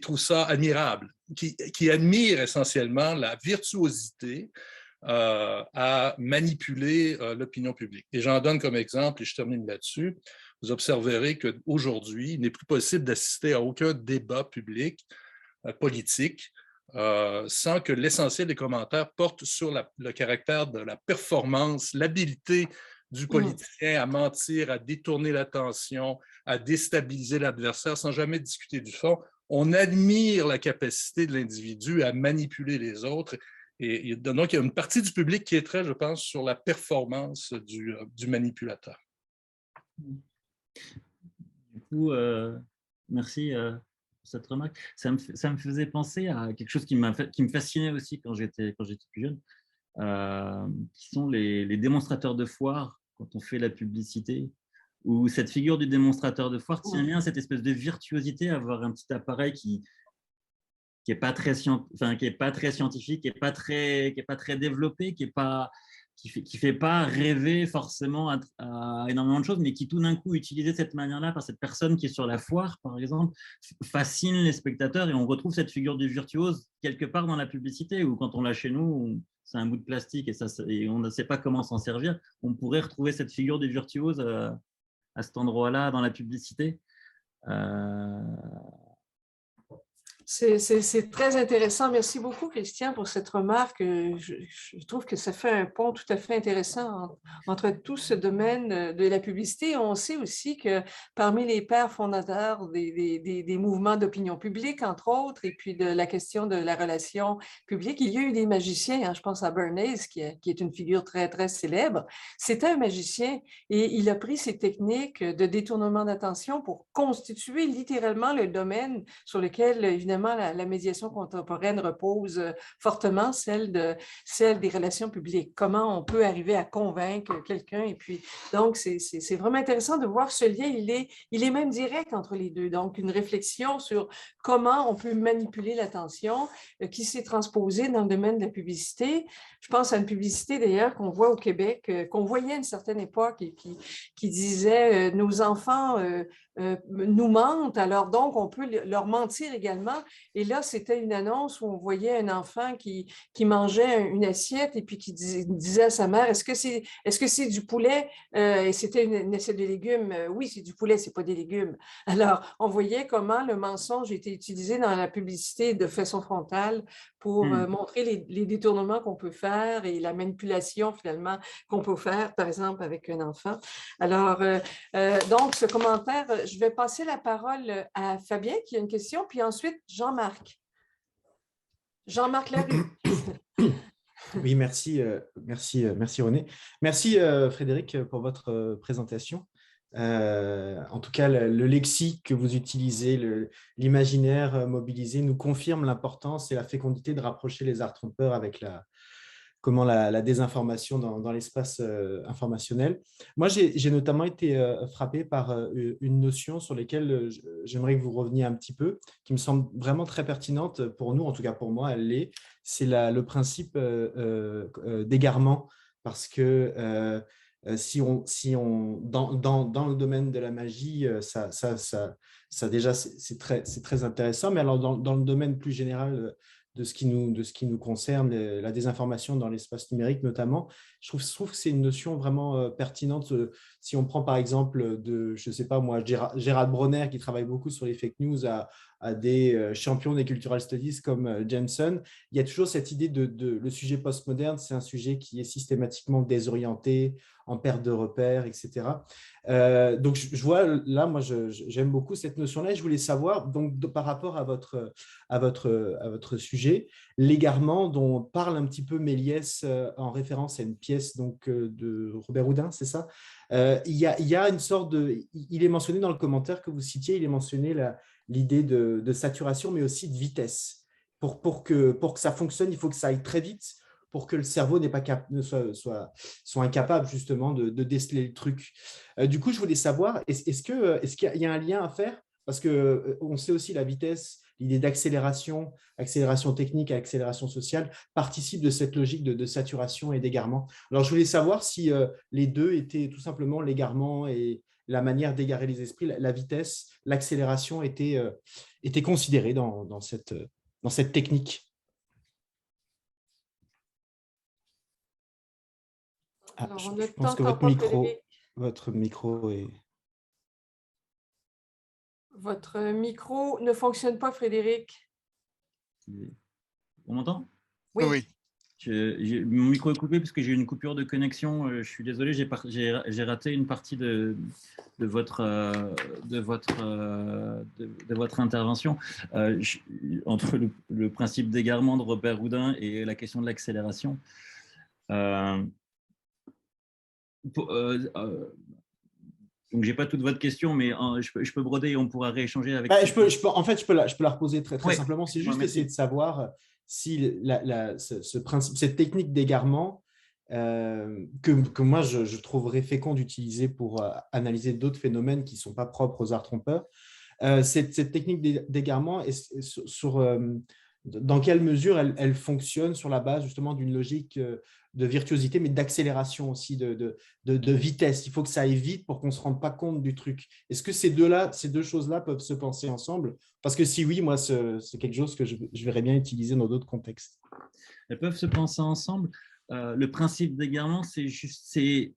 trouvent ça admirable, qui admirent essentiellement la virtuosité à manipuler l'opinion publique. Et j'en donne comme exemple, et je termine là-dessus, vous observerez qu'aujourd'hui, il n'est plus possible d'assister à aucun débat public politique sans que l'essentiel des commentaires porte sur le caractère de la performance, l'habilité du politicien à mentir, à détourner l'attention, à déstabiliser l'adversaire sans jamais discuter du fond. On admire la capacité de l'individu à manipuler les autres. Et donc, il y a une partie du public qui est très, je pense, sur la performance du manipulateur. Du coup, merci pour cette remarque. Ça me faisait penser à quelque chose qui me fascinait aussi quand j'étais plus jeune, qui sont les démonstrateurs de foire quand on fait la publicité, où cette figure du démonstrateur de foire tient bien à cette espèce de virtuosité, avoir un petit appareil qui n'est pas très scientifique, qui n'est pas très développé, qui fait pas rêver forcément à énormément de choses, mais qui tout d'un coup, utilisé de cette manière-là par cette personne qui est sur la foire, par exemple, fascine les spectateurs et on retrouve cette figure du virtuose quelque part dans la publicité, ou quand on l'a chez nous, c'est un bout de plastique et on ne sait pas comment s'en servir, on pourrait retrouver cette figure du virtuose à cet endroit-là dans la publicité. C'est très intéressant. Merci beaucoup, Christian, pour cette remarque. Je trouve que ça fait un pont tout à fait intéressant entre tout ce domaine de la publicité. On sait aussi que parmi les pères fondateurs des mouvements d'opinion publique, entre autres, et puis de la question de la relation publique, il y a eu des magiciens. Hein, je pense à Bernays, qui est une figure très, très célèbre. C'était un magicien et il a pris ces techniques de détournement d'attention pour constituer littéralement le domaine sur lequel, évidemment, la médiation contemporaine repose fortement, celle des relations publiques. Comment on peut arriver à convaincre quelqu'un. Et puis, donc, c'est vraiment intéressant de voir ce lien. Il est même direct entre les deux. Donc, une réflexion sur comment on peut manipuler l'attention qui s'est transposée dans le domaine de la publicité. Je pense à une publicité, d'ailleurs, qu'on voit au Québec, qu'on voyait à une certaine époque et qui disait nos enfants nous mentent, alors donc on peut leur mentir également. Et là, c'était une annonce où on voyait un enfant qui mangeait une assiette et puis qui disait à sa mère, est-ce que c'est du poulet? Et c'était une assiette de légumes. Oui, c'est du poulet, c'est pas des légumes. Alors, on voyait comment le mensonge était utilisé dans la publicité de façon frontale pour montrer les détournements qu'on peut faire et la manipulation finalement qu'on peut faire, par exemple, avec un enfant. Alors, donc, ce commentaire je vais passer la parole à Fabien qui a une question, puis ensuite Jean-Marc. Jean-Marc Larue. Oui, merci, merci René. Merci Frédéric pour votre présentation. En tout cas, le lexique que vous utilisez, l'imaginaire mobilisé nous confirme l'importance et la fécondité de rapprocher les arts trompeurs avec la désinformation dans l'espace informationnel. Moi, j'ai notamment été frappé par une notion sur laquelle j'aimerais que vous reveniez un petit peu, qui me semble vraiment très pertinente pour nous, en tout cas pour moi, elle l'est, c'est le principe d'égarement, parce que dans le domaine de la magie, ça déjà, c'est très intéressant, mais alors dans le domaine plus général de ce qui nous concerne, la désinformation dans l'espace numérique notamment, je trouve que c'est une notion vraiment pertinente. Si on prend par exemple je ne sais pas moi, Gérald Bronner qui travaille beaucoup sur les fake news à des champions des cultural studies comme Jameson, il y a toujours cette idée le sujet postmoderne, c'est un sujet qui est systématiquement désorienté, en perte de repères, etc. Donc, je vois là, moi, j'aime beaucoup cette notion-là. Je voulais savoir, donc, par rapport à votre sujet, l'égarement dont parle un petit peu Méliès en référence à une pièce donc, de Robert Houdin, c'est ça? Il y a une sorte il est mentionné dans le commentaire que vous citiez, il est mentionné l'idée de saturation, mais aussi de vitesse. Pour que ça fonctionne, il faut que ça aille très vite, pour que le cerveau soit incapable justement de déceler le truc. Du coup, je voulais savoir, est-ce qu'il y a un lien à faire? Parce qu'on sait aussi la vitesse, l'idée d'accélération, accélération technique, accélération sociale, participe de cette logique de saturation et d'égarement. Alors, je voulais savoir si les deux étaient tout simplement l'égarement et la manière d'égarer les esprits, la vitesse, l'accélération étaient considérées dans cette technique. Alors, je pense que votre micro est… Votre micro ne fonctionne pas, Frédéric. On m'entend? Oui. Oui. Mon micro est coupé parce que j'ai eu une coupure de connexion. Je suis désolé, j'ai raté une partie de votre intervention. Entre le principe d'égarement de Robert Houdin et la question de l'accélération. Donc, je n'ai pas toute votre question, mais je peux broder et on pourra rééchanger avec… En fait, je peux la reposer très ouais. simplement. C'est juste essayer de savoir si ce principe, cette technique d'égarement que moi, je trouverais fécond d'utiliser pour analyser d'autres phénomènes qui ne sont pas propres aux arts trompeurs. Cette technique d'égarement, dans quelle mesure elle fonctionne sur la base justement d'une logique de virtuosité, mais d'accélération aussi, de vitesse. Il faut que ça aille vite pour qu'on ne se rende pas compte du truc. Est-ce que ces deux choses-là peuvent se penser ensemble? Parce que si oui, moi, c'est quelque chose que je verrais bien utiliser dans d'autres contextes. Elles peuvent se penser ensemble. Le principe d'égarement, c'est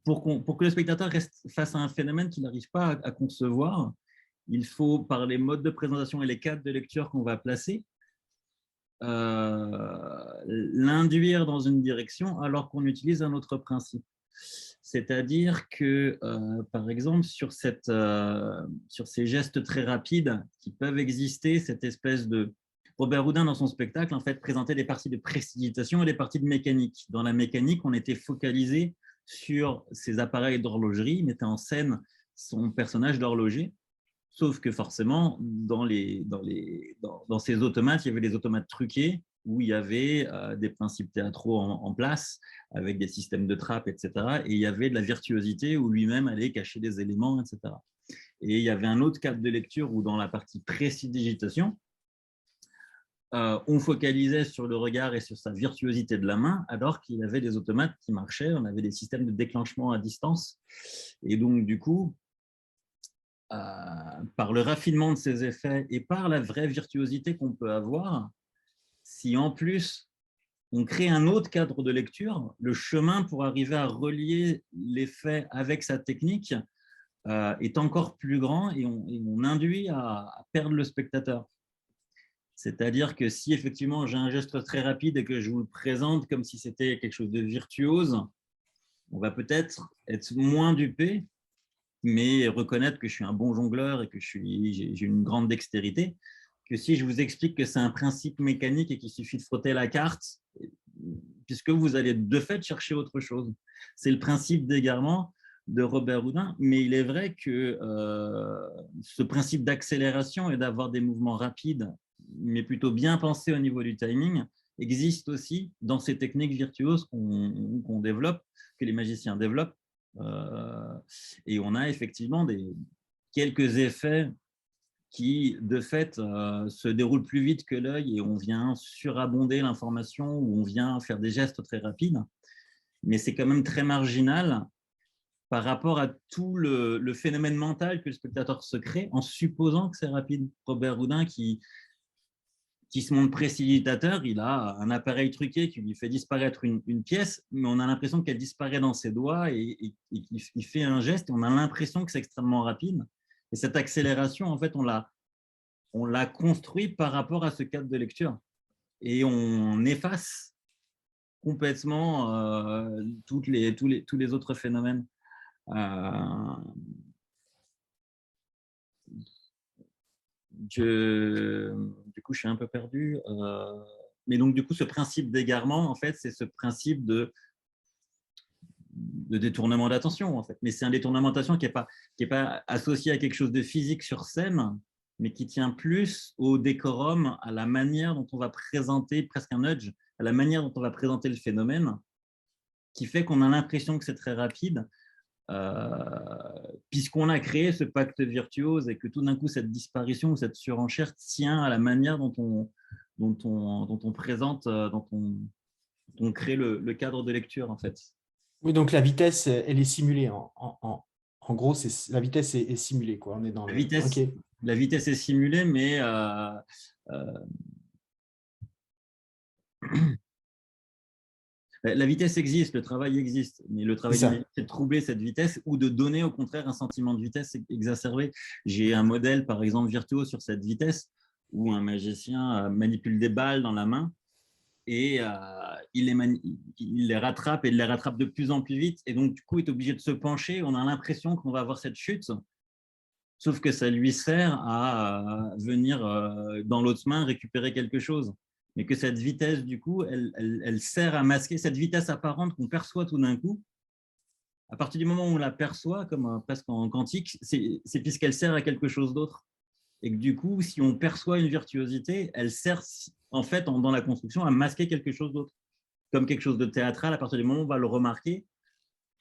pour que le spectateur reste face à un phénomène qu'il n'arrive pas à concevoir, il faut, par les modes de présentation et les cadres de lecture qu'on va placer, l'induire dans une direction alors qu'on utilise un autre principe. C'est-à-dire que, par exemple, sur ces gestes très rapides qui peuvent exister, cette espèce de… Robert Houdin, dans son spectacle, en fait, présentait des parties de précipitation et des parties de mécanique. Dans la mécanique, on était focalisé sur ces appareils d'horlogerie, il mettait en scène son personnage d'horloger. Sauf que forcément, dans ces automates, il y avait des automates truqués où il y avait des principes théâtraux en place avec des systèmes de trappe, etc. Et il y avait de la virtuosité où lui-même allait cacher des éléments, etc. Et il y avait un autre cadre de lecture où dans la partie précipitation, on focalisait sur le regard et sur sa virtuosité de la main, alors qu'il y avait des automates qui marchaient, on avait des systèmes de déclenchement à distance. Et donc, du coup, par le raffinement de ces effets et par la vraie virtuosité qu'on peut avoir, si en plus on crée un autre cadre de lecture, le chemin pour arriver à relier l'effet avec sa technique est encore plus grand et on induit à perdre le spectateur. C'est-à-dire que si effectivement j'ai un geste très rapide et que je vous le présente comme si c'était quelque chose de virtuose, on va peut-être être moins dupé mais reconnaître que je suis un bon jongleur et que j'ai une grande dextérité, que si je vous explique que c'est un principe mécanique et qu'il suffit de frotter la carte, puisque vous allez de fait chercher autre chose. C'est le principe d'égarement de Robert Houdin, mais il est vrai que ce principe d'accélération et d'avoir des mouvements rapides, mais plutôt bien pensés au niveau du timing, existe aussi dans ces techniques virtuoses qu'on développe, que les magiciens développent. Et on a effectivement quelques effets qui, de fait, se déroulent plus vite que l'œil et on vient surabonder l'information ou on vient faire des gestes très rapides. Mais c'est quand même très marginal par rapport à tout le phénomène mental que le spectateur se crée en supposant que c'est rapide. Robert Houdin, qui se montre précipitateur, il a un appareil truqué qui lui fait disparaître une pièce, mais on a l'impression qu'elle disparaît dans ses doigts et il fait un geste et on a l'impression que c'est extrêmement rapide. Et cette accélération, en fait, on l'a construit par rapport à ce cadre de lecture. Et on efface complètement tous les autres phénomènes. Du coup, je suis un peu perdu. Mais donc, du coup, ce principe d'égarement, en fait, c'est ce principe de détournement d'attention, en fait. Mais c'est un détournement d'attention qui est pas associé à quelque chose de physique sur scène, mais qui tient plus au décorum, à la manière dont on va présenter, presque un nudge, à la manière dont on va présenter le phénomène, qui fait qu'on a l'impression que c'est très rapide, puisqu'on a créé ce pacte virtuose et que tout d'un coup, cette disparition ou cette surenchère tient à la manière dont on présente, dont on crée le cadre de lecture, en fait. Oui, donc la vitesse, elle est simulée. En gros, la vitesse est simulée, quoi. On est dans la vitesse est simulée, mais la vitesse existe, le travail existe, mais le travail c'est de troubler cette vitesse ou de donner au contraire un sentiment de vitesse exacerbé. J'ai un modèle, par exemple, virtuose sur cette vitesse où un magicien manipule des balles dans la main et il les rattrape et il les rattrape de plus en plus vite et donc du coup il est obligé de se pencher. On a l'impression qu'on va avoir cette chute, sauf que ça lui sert à venir dans l'autre main récupérer quelque chose. Mais que cette vitesse, du coup, elle sert à masquer cette vitesse apparente qu'on perçoit tout d'un coup. À partir du moment où on la perçoit, comme presque en quantique, c'est puisqu'elle sert à quelque chose d'autre. Et que du coup, si on perçoit une virtuosité, elle sert en fait dans la construction à masquer quelque chose d'autre. Comme quelque chose de théâtral, à partir du moment où on va le remarquer,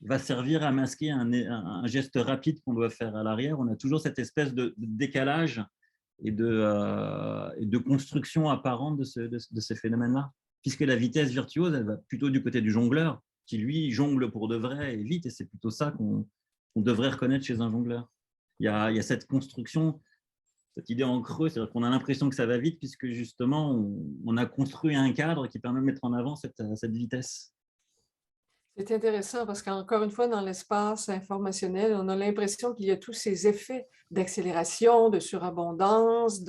va servir à masquer un geste rapide qu'on doit faire à l'arrière. On a toujours cette espèce de décalage et de construction apparente de ces phénomènes-là. Puisque la vitesse virtuose, elle va plutôt du côté du jongleur, qui lui jongle pour de vrai et vite, et c'est plutôt ça qu'on devrait reconnaître chez un jongleur. Il y a cette construction, cette idée en creux, c'est-à-dire qu'on a l'impression que ça va vite, puisque justement, on a construit un cadre qui permet de mettre en avant cette vitesse. C'est intéressant parce qu'encore une fois, dans l'espace informationnel, on a l'impression qu'il y a tous ces effets d'accélération, de surabondance,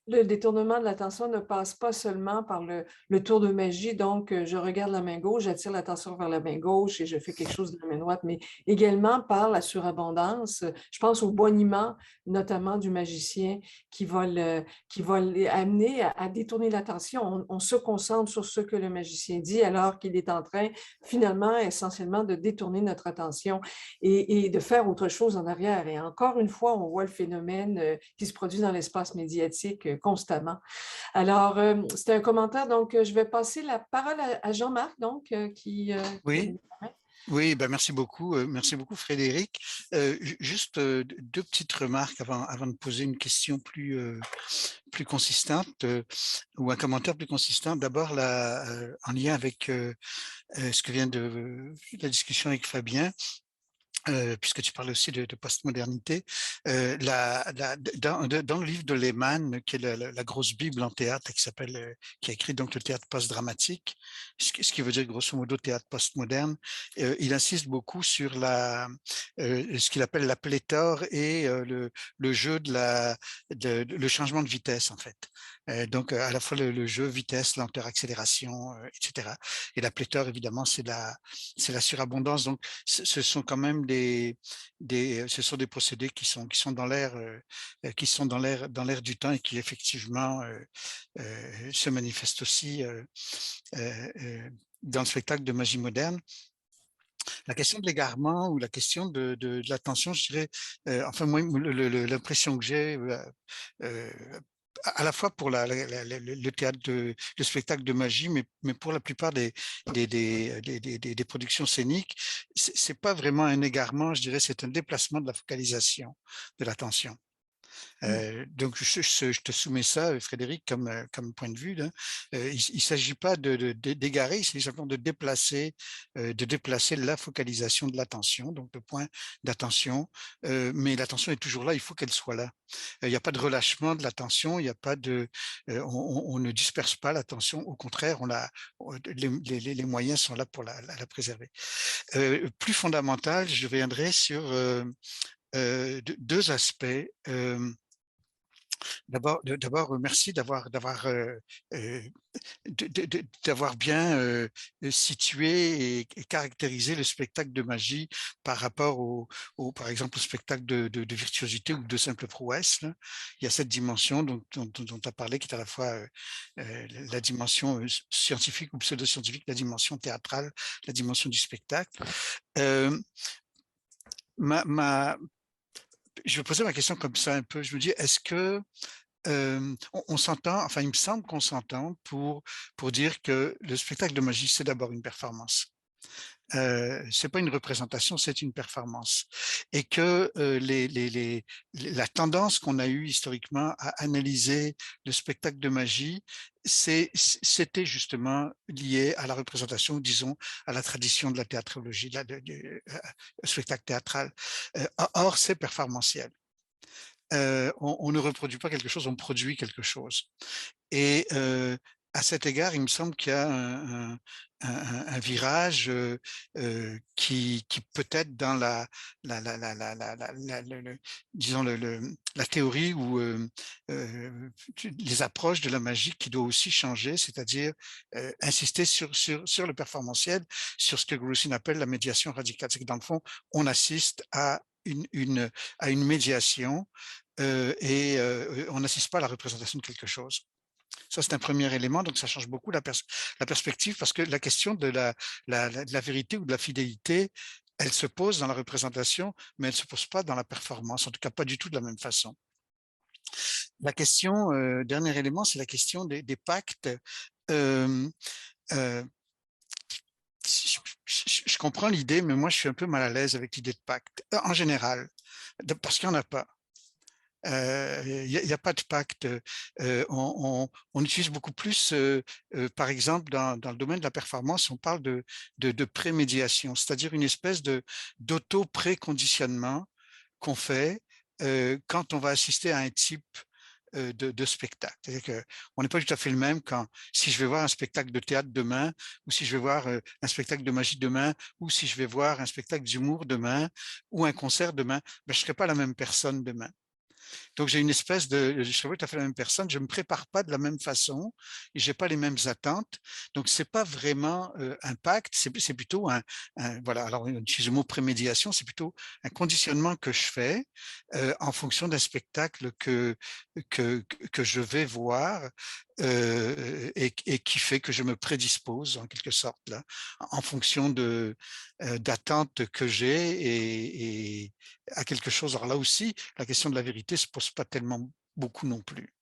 le détournement de l'attention ne passe pas seulement par le tour de magie. Donc, je regarde la main gauche, j'attire l'attention vers la main gauche et je fais quelque chose de la main droite, mais également par la surabondance. Je pense au boniment, notamment du magicien, qui va l'amener à détourner l'attention. On se concentre sur ce que le magicien dit alors qu'il est en train, finalement, essentiellement de détourner notre attention et de faire autre chose en arrière. Et encore une fois, on voit le phénomène qui se produit dans l'espace médiatique constamment. Alors, c'était un commentaire, donc je vais passer la parole à Jean-Marc, donc, qui... Oui. Oui, ben merci beaucoup Frédéric. Juste deux petites remarques avant de poser une question plus consistante ou un commentaire plus consistant. D'abord, en lien avec ce que vient de la discussion avec Fabien. Puisque tu parles aussi de postmodernité, dans le livre de Lehmann, qui est la grosse bible en théâtre, qui a écrit donc le théâtre post-dramatique, ce qui veut dire grosso modo théâtre postmoderne, il insiste beaucoup sur ce qu'il appelle la pléthore et le jeu le changement de vitesse en fait. Donc à la fois le jeu vitesse, lenteur, accélération, etc. Et la pléthore évidemment c'est la surabondance. Donc ce sont quand même ce sont des procédés qui sont dans l'air, dans l'air du temps et qui effectivement se manifestent aussi dans le spectacle de magie moderne. La question de l'égarement ou la question de l'attention, je dirais, enfin moi, l'impression que j'ai, à la fois pour le théâtre, le spectacle de magie, mais pour la plupart des productions scéniques, c'est pas vraiment un égarement, je dirais, c'est un déplacement de la focalisation, de l'attention. Donc, je te soumets ça, Frédéric, comme point de vue. Là. Il ne s'agit pas d'égarer, il s'agit simplement de déplacer la focalisation de l'attention, donc le point d'attention. Mais l'attention est toujours là, il faut qu'elle soit là. Il n'y a pas de relâchement de l'attention, il n'y a pas on ne disperse pas l'attention, au contraire, les moyens sont là pour la préserver. Plus fondamental, je reviendrai sur deux aspects. D'abord, merci d'avoir bien situé et caractérisé le spectacle de magie par rapport par exemple, au spectacle de virtuosité ou de simple prouesse. Là. Il y a cette dimension dont tu as parlé, qui est à la fois la dimension scientifique ou pseudo-scientifique, la dimension théâtrale, la dimension du spectacle. Je vais poser ma question comme ça un peu. Je me dis, est-ce que on s'entend, enfin il me semble qu'on s'entend pour dire que le spectacle de magie, c'est d'abord une performance. C'est pas une représentation, c'est une performance. Et que la tendance qu'on a eue historiquement à analyser le spectacle de magie, c'était justement lié à la représentation, disons, à la tradition de la théâtrologie, du spectacle théâtral. Or, c'est performantiel. On ne reproduit pas quelque chose, on produit quelque chose. Et à cet égard, il me semble qu'il y a un virage qui peut-être dans disons la théorie ou les approches de la magie qui doit aussi changer, c'est-à-dire insister sur le performantiel, sur ce que Grusin appelle la médiation radicale. C'est que dans le fond, on assiste à une médiation et on n'assiste pas à la représentation de quelque chose. Ça, c'est un premier élément, donc ça change beaucoup la perspective parce que la question de la vérité ou de la fidélité, elle se pose dans la représentation, mais elle ne se pose pas dans la performance, en tout cas pas du tout de la même façon. La question, dernier élément, c'est la question des pactes. Je comprends l'idée, mais moi, je suis un peu mal à l'aise avec l'idée de pacte, en général, parce qu'il n'y en a pas. Il n'y a pas de pacte. On utilise beaucoup plus, par exemple, dans le domaine de la performance, on parle de prémédiation, c'est-à-dire une espèce d'auto-préconditionnement qu'on fait quand on va assister à un type de spectacle. C'est-à-dire qu'on n'est pas tout à fait le même si je vais voir un spectacle de théâtre demain, ou si je vais voir un spectacle de magie demain, ou si je vais voir un spectacle d'humour demain, ou un concert demain, ben, je ne serai pas la même personne demain. Donc, j'ai une espèce je ne suis pas tout à fait la même personne, je ne me prépare pas de la même façon et je n'ai pas les mêmes attentes. Donc, ce n'est pas vraiment un pacte, c'est plutôt voilà, alors on utilise le mot prémédiation, c'est plutôt un conditionnement que je fais en fonction d'un spectacle que je vais voir et qui fait que je me prédispose en quelque sorte là, en fonction d'attentes que j'ai et à quelque chose. Alors là aussi, la question de la vérité se pose pas tellement beaucoup non plus.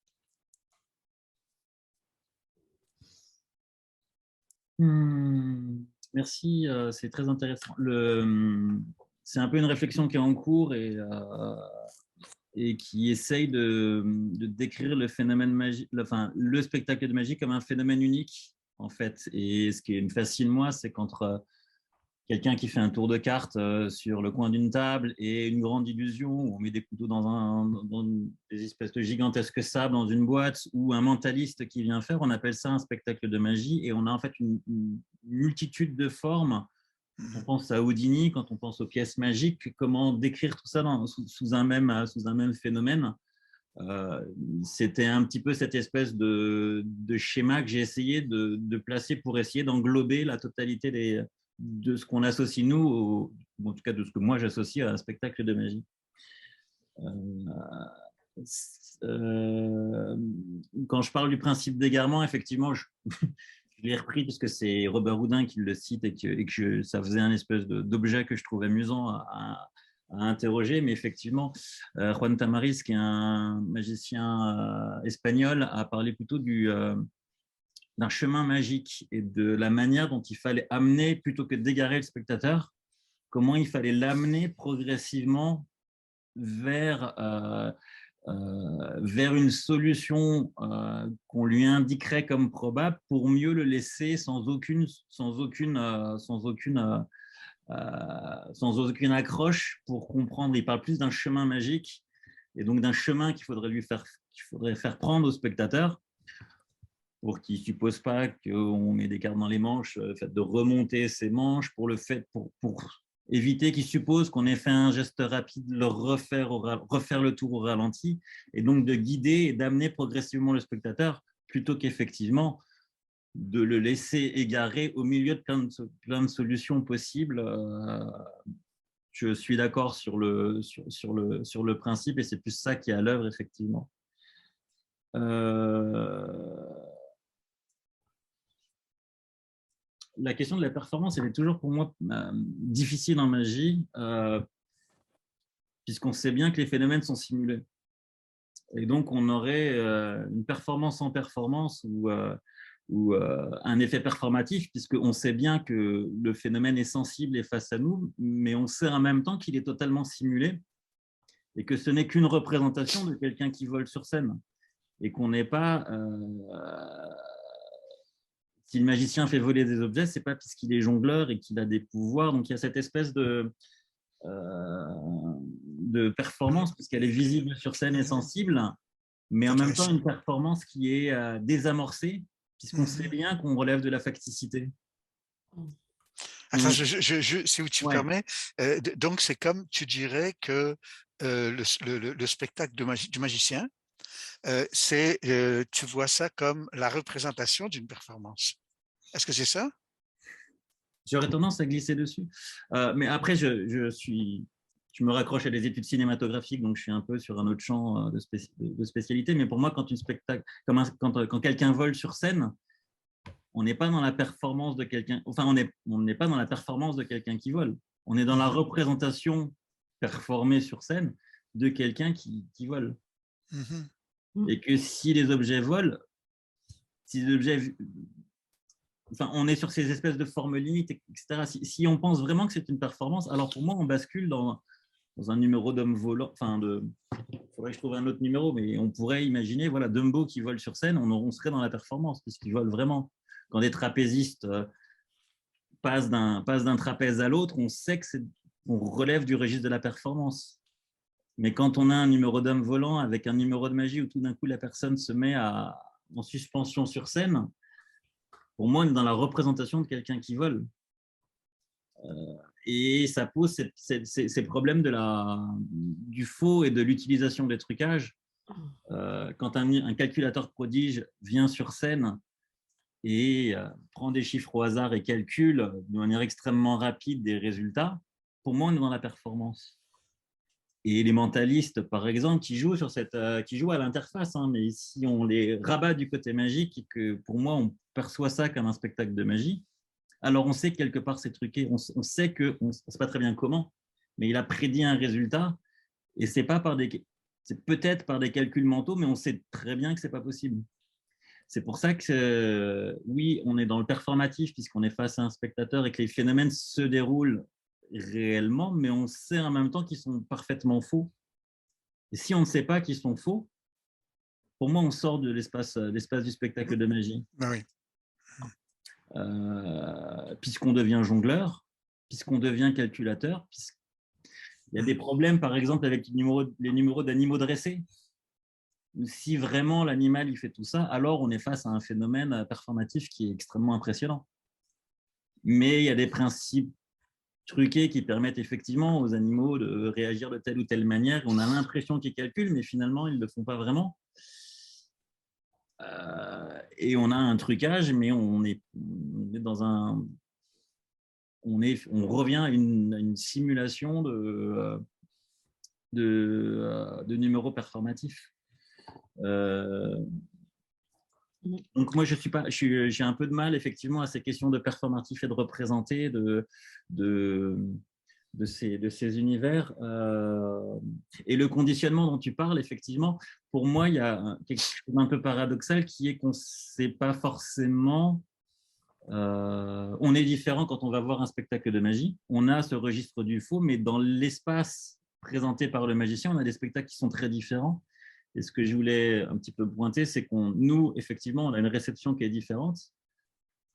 Merci, c'est très intéressant. C'est un peu une réflexion qui est en cours et qui essaye de décrire le phénomène magie, le spectacle de magie comme un phénomène unique, en fait. Et ce qui me fascine, moi, c'est qu'entre quelqu'un qui fait un tour de cartes sur le coin d'une table et une grande illusion où on met des couteaux dans des espèces de gigantesques sables dans une boîte, ou un mentaliste qui vient faire, on appelle ça un spectacle de magie. Et on a en fait une multitude de formes. Quand on pense à Houdini, quand on pense aux pièces magiques, comment décrire tout ça sous un même phénomène. C'était un petit peu cette espèce de schéma que j'ai essayé de placer pour essayer d'englober la totalité de ce qu'on associe, nous, ou en tout cas de ce que moi j'associe à un spectacle de magie. Quand je parle du principe d'égarement, effectivement, je l'ai repris parce que c'est Robert Houdin qui le cite et que ça faisait un espèce d'objet que je trouve amusant à interroger. Mais effectivement, Juan Tamariz, qui est un magicien espagnol, a parlé plutôt d'un chemin magique et de la manière dont il fallait amener, plutôt que d'égarer le spectateur, comment il fallait l'amener progressivement vers une solution qu'on lui indiquerait comme probable pour mieux le laisser sans aucune accroche pour comprendre. Il parle plus d'un chemin magique et donc d'un chemin qu'il faudrait faire prendre au spectateur pour qu'il ne suppose pas qu'on met des cartes dans les manches, le fait de remonter ses manches, pour éviter qu'il suppose qu'on ait fait un geste rapide, refaire le tour au ralenti, et donc de guider et d'amener progressivement le spectateur, plutôt qu'effectivement de le laisser égarer au milieu de plein de solutions possibles. Je suis d'accord sur le principe, et c'est plus ça qui est à l'œuvre, effectivement. La question de la performance, elle est toujours pour moi difficile en magie, puisqu'on sait bien que les phénomènes sont simulés. Et donc, on aurait une performance sans performance ou un effet performatif, puisqu'on sait bien que le phénomène est sensible et face à nous, mais on sait en même temps qu'il est totalement simulé et que ce n'est qu'une représentation de quelqu'un qui vole sur scène et qu'on n'est pas... si le magicien fait voler des objets, ce n'est pas parce qu'il est jongleur et qu'il a des pouvoirs. Donc, il y a cette espèce de performance, puisqu'elle est visible sur scène et sensible, mais en même temps, une performance qui est désamorcée, puisqu'on sait bien qu'on relève de la facticité. Attends, si tu te permets, donc c'est comme tu dirais que le spectacle du magicien, tu vois ça comme la représentation d'une performance. Est-ce que c'est ça? J'aurais tendance à glisser dessus. Mais après, je me raccroche à des études cinématographiques, donc je suis un peu sur un autre champ de spécialité. Mais pour moi, quand quelqu'un vole sur scène, on n'est pas dans la performance de quelqu'un. Enfin, on n'est pas dans la performance de quelqu'un qui vole. On est dans la représentation performée sur scène de quelqu'un qui vole. Et que si les objets volent, on est sur ces espèces de formes limites, etc. Si on pense vraiment que c'est une performance, alors pour moi, on bascule dans un numéro d'homme volant. Il faudrait que je trouve un autre numéro, mais on pourrait imaginer, voilà, Dumbo qui vole sur scène, on serait dans la performance, puisqu'il vole vraiment. Quand des trapézistes passent d'un trapèze à l'autre, on sait qu'on relève du registre de la performance. Mais quand on a un numéro d'homme volant avec un numéro de magie où tout d'un coup la personne se met en suspension sur scène, pour moi, on est dans la représentation de quelqu'un qui vole. Et ça pose ces problèmes du faux et de l'utilisation des trucages. Quand un calculateur prodige vient sur scène et prend des chiffres au hasard et calcule de manière extrêmement rapide des résultats, pour moi, on est dans la performance. Et les mentalistes, par exemple, qui jouent à l'interface, mais si on les rabat du côté magique et que pour moi, on perçoit ça comme un spectacle de magie, alors on sait que quelque part c'est truqué, on sait que, on ne sait pas très bien comment, mais il a prédit un résultat et c'est peut-être par des calculs mentaux, mais on sait très bien que ce n'est pas possible. C'est pour ça que, oui, on est dans le performatif puisqu'on est face à un spectateur et que les phénomènes se déroulent réellement, mais on sait en même temps qu'ils sont parfaitement faux. Et si on ne sait pas qu'ils sont faux, pour moi, on sort de l'espace du spectacle de magie. Oui. Puisqu'on devient jongleur, puisqu'on devient calculateur, il y a des problèmes, par exemple, avec les numéros d'animaux dressés. Si vraiment l'animal il fait tout ça, alors on est face à un phénomène performatif qui est extrêmement impressionnant. Mais il y a des principes truqués qui permettent effectivement aux animaux de réagir de telle ou telle manière. On a l'impression qu'ils calculent, mais finalement, ils ne le font pas vraiment. Et on a un trucage, mais on est dans on revient à une simulation de numéros performatifs. Donc moi, j'ai un peu de mal effectivement à ces questions de performatif et de représenter de ces univers. Et le conditionnement dont tu parles, effectivement, pour moi, il y a quelque chose d'un peu paradoxal qui est qu'on ne sait pas forcément. On est différent quand on va voir un spectacle de magie. On a ce registre du faux, mais dans l'espace présenté par le magicien, on a des spectacles qui sont très différents. Et ce que je voulais un petit peu pointer, c'est nous, effectivement, on a une réception qui est différente.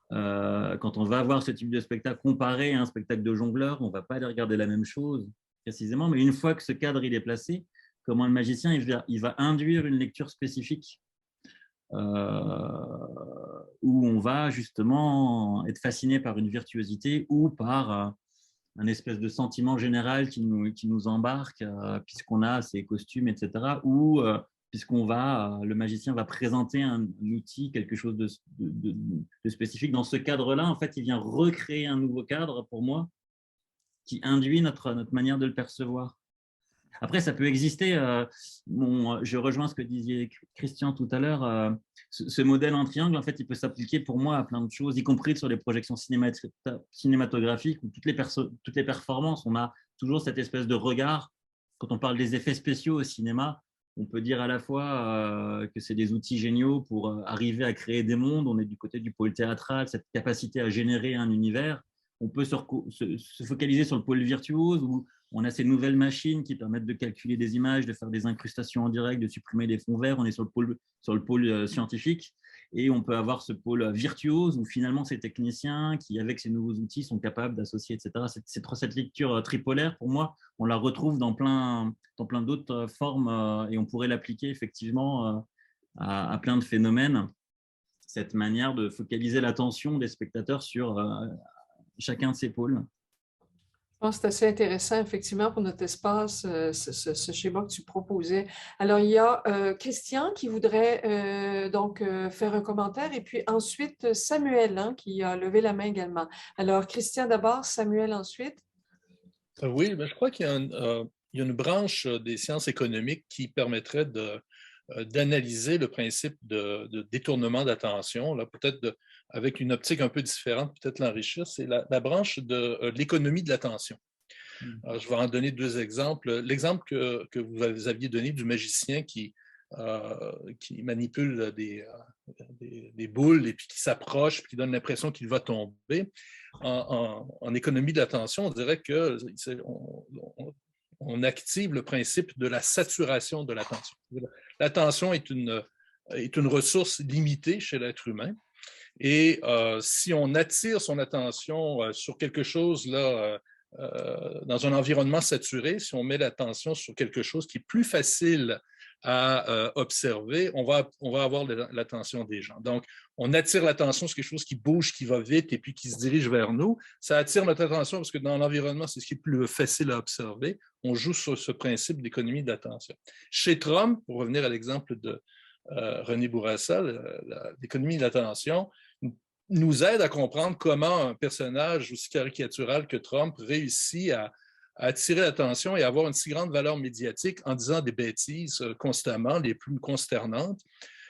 Quand on va voir ce type de spectacle comparé à un spectacle de jongleur, on ne va pas aller regarder la même chose précisément, mais une fois que ce cadre il est placé, comment le magicien il va induire une lecture spécifique où on va justement être fasciné par une virtuosité ou par un espèce de sentiment général qui nous embarque puisqu'on a ces costumes, etc. Ou le magicien va présenter un outil, quelque chose de spécifique. Dans ce cadre-là, en fait, il vient recréer un nouveau cadre pour moi qui induit notre manière de le percevoir. Après, ça peut exister. Je rejoins ce que disait Christian tout à l'heure. Ce modèle en triangle, en fait, il peut s'appliquer pour moi à plein de choses, y compris sur les projections cinématographiques ou toutes les performances. On a toujours cette espèce de regard. Quand on parle des effets spéciaux au cinéma, on peut dire à la fois que c'est des outils géniaux pour arriver à créer des mondes. On est du côté du pôle théâtral, cette capacité à générer un univers. On peut se focaliser sur le pôle virtuose où on a ces nouvelles machines qui permettent de calculer des images, de faire des incrustations en direct, de supprimer des fonds verts. On est sur le pôle scientifique. Et on peut avoir ce pôle virtuose où finalement ces techniciens qui, avec ces nouveaux outils, sont capables d'associer, etc. Cette lecture tripolaire, pour moi, on la retrouve dans plein d'autres formes et on pourrait l'appliquer effectivement à plein de phénomènes. Cette manière de focaliser l'attention des spectateurs sur chacun de ces pôles. Je pense que c'est assez intéressant, effectivement, pour notre espace, ce schéma que tu proposais. Alors, il y a Christian qui voudrait faire un commentaire et puis ensuite Samuel qui a levé la main également. Alors, Christian d'abord, Samuel ensuite. Oui, je crois qu'il y a une branche des sciences économiques qui permettrait d'analyser le principe de détournement d'attention, peut-être avec une optique un peu différente, peut-être l'enrichir, c'est la branche de l'économie de l'attention. Alors, je vais en donner deux exemples. L'exemple que vous aviez donné du magicien qui manipule des boules et puis qui s'approche, puis qui donne l'impression qu'il va tomber. En économie de l'attention, on dirait qu'on active le principe de la saturation de l'attention. L'attention est une ressource limitée chez l'être humain. Et si on attire son attention sur quelque chose dans un environnement saturé, si on met l'attention sur quelque chose qui est plus facile à observer, on va avoir l'attention des gens. Donc, on attire l'attention sur quelque chose qui bouge, qui va vite et puis qui se dirige vers nous. Ça attire notre attention parce que dans l'environnement, c'est ce qui est plus facile à observer. On joue sur ce principe d'économie d'attention. Chez Trump, pour revenir à l'exemple de René Bourassa, l'économie de l'attention nous aide à comprendre comment un personnage aussi caricatural que Trump réussit à attirer l'attention et à avoir une si grande valeur médiatique en disant des bêtises constamment, les plus consternantes.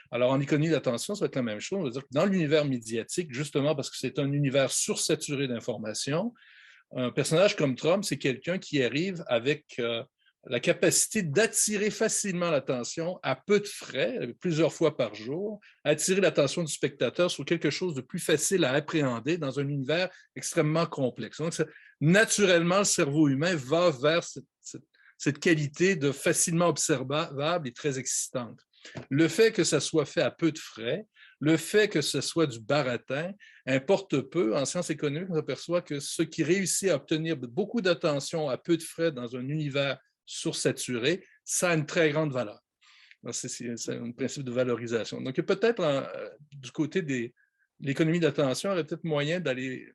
Alors, en économie d'attention, ça va être la même chose. On va dire que dans l'univers médiatique, justement parce que c'est un univers sursaturé d'informations, un personnage comme Trump, c'est quelqu'un qui arrive avec la capacité d'attirer facilement l'attention à peu de frais, plusieurs fois par jour, attirer l'attention du spectateur sur quelque chose de plus facile à appréhender dans un univers extrêmement complexe. Donc, naturellement, le cerveau humain va vers cette qualité de facilement observable et très excitante. Le fait que ça soit fait à peu de frais, le fait que ce soit du baratin, importe peu. En sciences économiques, on s'aperçoit que ce qui réussit à obtenir beaucoup d'attention à peu de frais dans un univers sursaturé, ça a une très grande valeur. C'est un principe de valorisation. Donc, peut-être du côté de l'économie d'attention, il y aurait peut-être moyen d'aller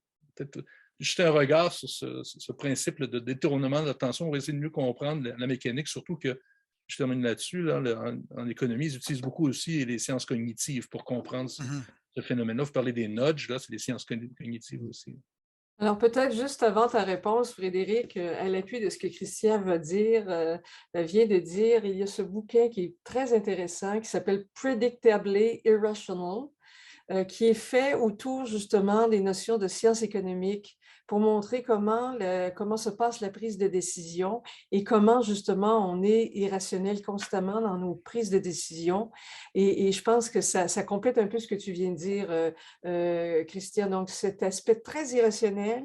jeter un regard sur ce principe de détournement d'attention pour essayer de mieux comprendre la mécanique, surtout que, je termine là-dessus, en économie, ils utilisent beaucoup aussi les sciences cognitives pour comprendre ce phénomène-là. Vous parlez des nudges, là, c'est les sciences cognitives aussi. Alors peut-être juste avant ta réponse, Frédéric, à l'appui de ce que Christian vient de dire, il y a ce bouquin qui est très intéressant qui s'appelle Predictably Irrational, qui est fait autour justement des notions de sciences économiques pour montrer comment se passe la prise de décision et comment justement on est irrationnel constamment dans nos prises de décision. Et je pense que ça complète un peu ce que tu viens de dire, Christian. Donc cet aspect très irrationnel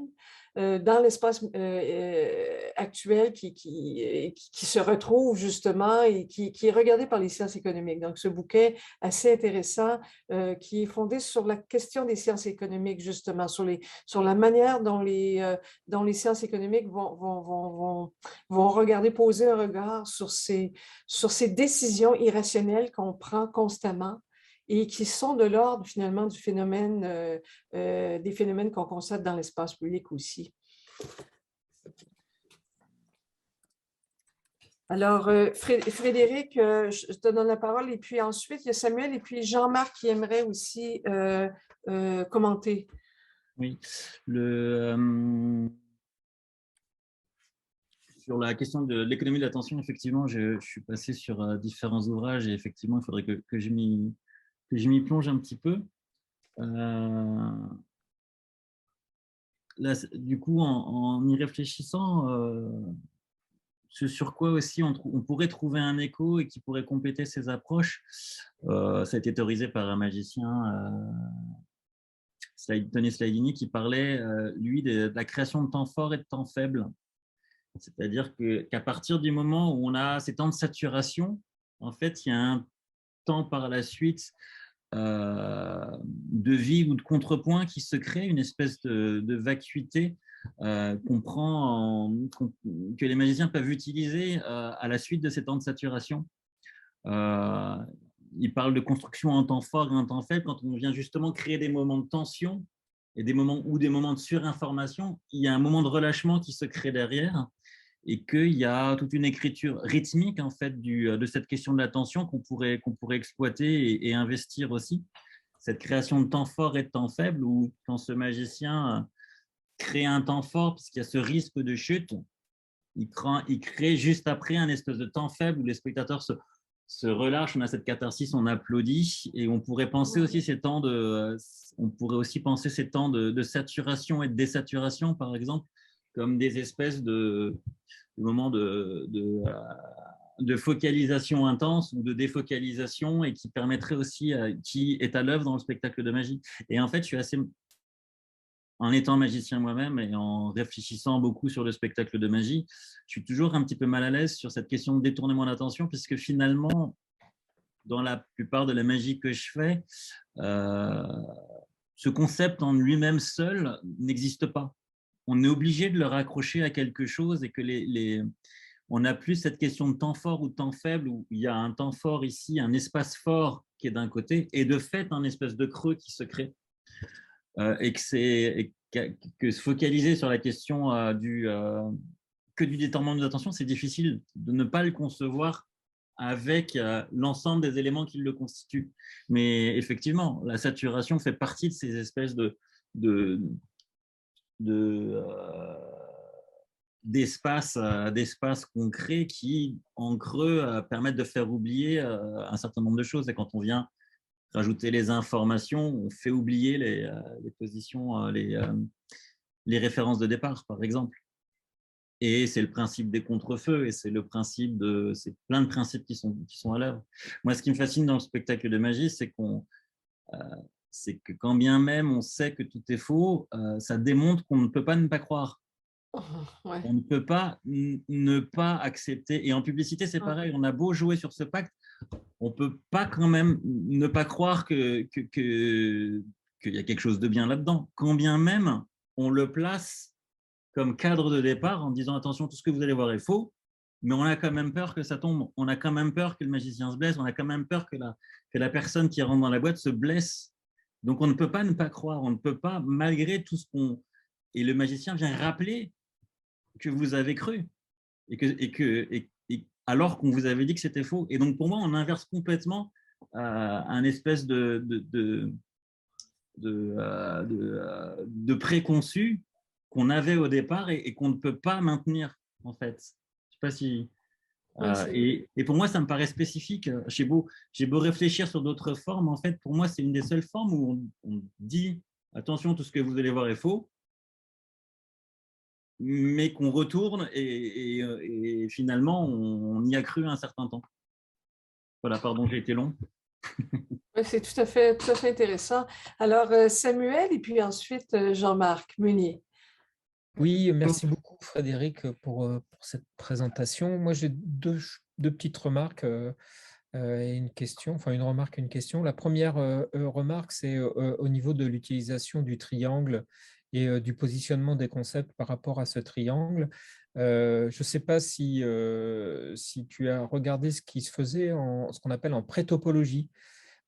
dans l'espace actuel qui se retrouve justement et qui est regardé par les sciences économiques. Donc ce bouquin assez intéressant qui est fondé sur la question des sciences économiques, justement, sur la manière dont les sciences économiques vont regarder, poser un regard sur ces décisions irrationnelles qu'on prend constamment et qui sont de l'ordre finalement du phénomène, des phénomènes qu'on constate dans l'espace public aussi. Alors, Frédéric, je te donne la parole et puis ensuite, il y a Samuel et puis Jean-Marc qui aimerait aussi commenter. Oui, sur la question de l'économie de l'attention, effectivement, je suis passé sur différents ouvrages et effectivement, il faudrait que je m'y plonge un petit peu. Là, du coup, en y réfléchissant, ce sur quoi aussi on pourrait trouver un écho et qui pourrait compléter ces approches, ça a été théorisé par un magicien, Tony Slidini, qui parlait, lui, de la création de temps forts et de temps faibles. C'est-à-dire qu'à partir du moment où on a ces temps de saturation, en fait, il y a un temps par la suite de vide ou de contrepoint qui se crée, une espèce de vacuité que les magiciens peuvent utiliser à la suite de ces temps de saturation. Ils parlent de construction en temps fort et en temps faible quand on vient justement créer des moments de tension et des moments de surinformation. Il y a un moment de relâchement qui se crée derrière et qu'il y a toute une écriture rythmique en fait de cette question de l'attention qu'on pourrait exploiter et investir aussi. Cette création de temps fort et de temps faible, où quand ce magicien crée un temps fort, puisqu'il y a ce risque de chute, il crée juste après un espèce de temps faible où les spectateurs se relâchent, on a cette catharsis, on applaudit, et on pourrait penser aussi ces temps de saturation et de désaturation, par exemple, comme des espèces de moments de focalisation intense ou de défocalisation et qui permettrait aussi, qui est à l'œuvre dans le spectacle de magie. Et en fait, en étant magicien moi-même et en réfléchissant beaucoup sur le spectacle de magie, je suis toujours un petit peu mal à l'aise sur cette question de détournement d'attention, puisque finalement, dans la plupart de la magie que je fais, ce concept en lui-même seul n'existe pas. On est obligé de le raccrocher à quelque chose et que on n'a plus cette question de temps fort ou de temps faible où il y a un temps fort ici, un espace fort qui est d'un côté et de fait un espèce de creux qui se crée. Et que se focaliser sur la question que du détournement de l'attention, c'est difficile de ne pas le concevoir avec l'ensemble des éléments qui le constituent. Mais effectivement, la saturation fait partie de ces espèces d'espaces concrets qui, en creux, permettent de faire oublier un certain nombre de choses. Et quand on vient rajouter les informations, on fait oublier les positions, les références de départ, par exemple. Et c'est le principe des contrefeux, et c'est plein de principes qui sont à l'œuvre. Moi, ce qui me fascine dans le spectacle de magie, c'est que quand bien même on sait que tout est faux, ça démontre qu'on ne peut pas ne pas croire. Ouais. On ne peut pas ne pas accepter. Et en publicité, c'est pareil. On a beau jouer sur ce pacte, on ne peut pas quand même ne pas croire qu'il y a quelque chose de bien là-dedans. Quand bien même on le place comme cadre de départ en disant attention, tout ce que vous allez voir est faux, mais on a quand même peur que ça tombe. On a quand même peur que le magicien se blesse. On a quand même peur que la personne qui rentre dans la boîte se blesse. Donc on ne peut pas ne pas croire. On ne peut pas, malgré tout ce qu'on... Et le magicien vient rappeler que vous avez cru alors qu'on vous avait dit que c'était faux. Et donc pour moi, on inverse complètement un espèce de préconçu qu'on avait au départ et qu'on ne peut pas maintenir, en fait. Je ne sais pas si… et pour moi, ça me paraît spécifique. J'ai beau réfléchir sur d'autres formes, en fait, pour moi, c'est une des seules formes où on dit « attention, tout ce que vous allez voir est faux », mais qu'on retourne et finalement, on y a cru un certain temps. Voilà, pardon, j'ai été long. C'est tout à fait intéressant. Alors, Samuel et puis ensuite Jean-Marc Meunier. Oui, merci beaucoup Frédéric pour cette présentation. Moi, j'ai deux petites remarques et une question, enfin une remarque et une question. La première remarque, c'est au niveau de l'utilisation du triangle et du positionnement des concepts par rapport à ce triangle. Je ne sais pas si tu as regardé ce qui se faisait ce qu'on appelle en pré-topologie,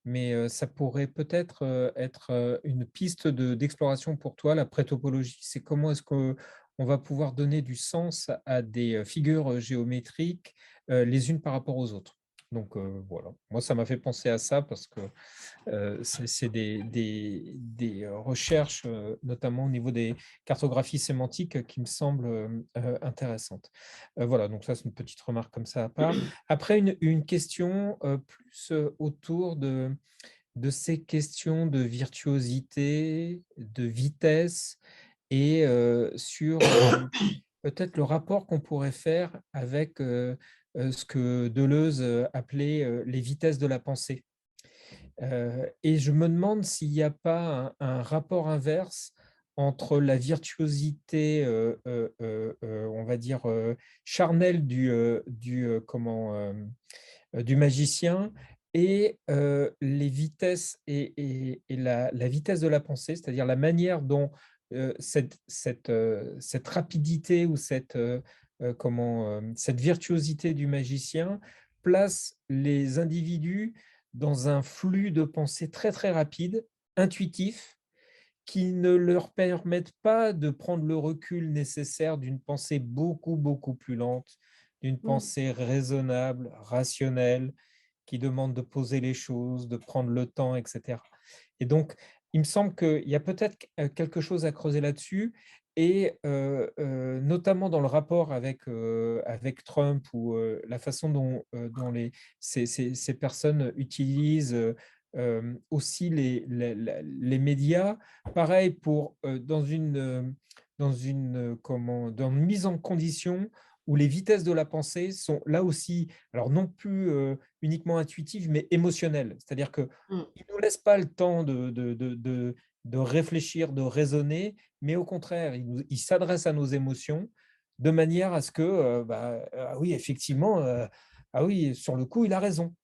mais ça pourrait peut-être être une piste d'exploration pour toi. La pré-topologie, c'est comment est-ce qu'on va pouvoir donner du sens à des figures géométriques les unes par rapport aux autres. Donc voilà, moi ça m'a fait penser à ça parce que c'est des recherches, notamment au niveau des cartographies sémantiques, qui me semblent intéressantes. Voilà, donc ça c'est une petite remarque comme ça à part. Après, une question plus autour de ces questions de virtuosité, de vitesse et sur peut-être le rapport qu'on pourrait faire avec ce que Deleuze appelait les vitesses de la pensée. Et je me demande s'il n'y a pas un rapport inverse entre la virtuosité, on va dire, charnelle du magicien et les vitesses et la vitesse de la pensée, c'est-à-dire la manière dont cette rapidité ou cette virtuosité du magicien place les individus dans un flux de pensée très très rapide, intuitif, qui ne leur permettent pas de prendre le recul nécessaire d'une pensée beaucoup, beaucoup plus lente, d'une pensée raisonnable, rationnelle, qui demande de poser les choses, de prendre le temps, etc. Et donc, il me semble qu'il y a peut-être quelque chose à creuser là-dessus, et notamment dans le rapport avec Trump ou la façon dont ces personnes utilisent aussi les médias. Pareil, dans une mise en condition où les vitesses de la pensée sont là aussi, alors non plus uniquement intuitives, mais émotionnelles. C'est-à-dire qu'ils ne nous laissent pas le temps de réfléchir, de raisonner, mais au contraire, ils s'adressent à nos émotions de manière à ce que, ah oui, effectivement, ah oui, sur le coup, il a raison.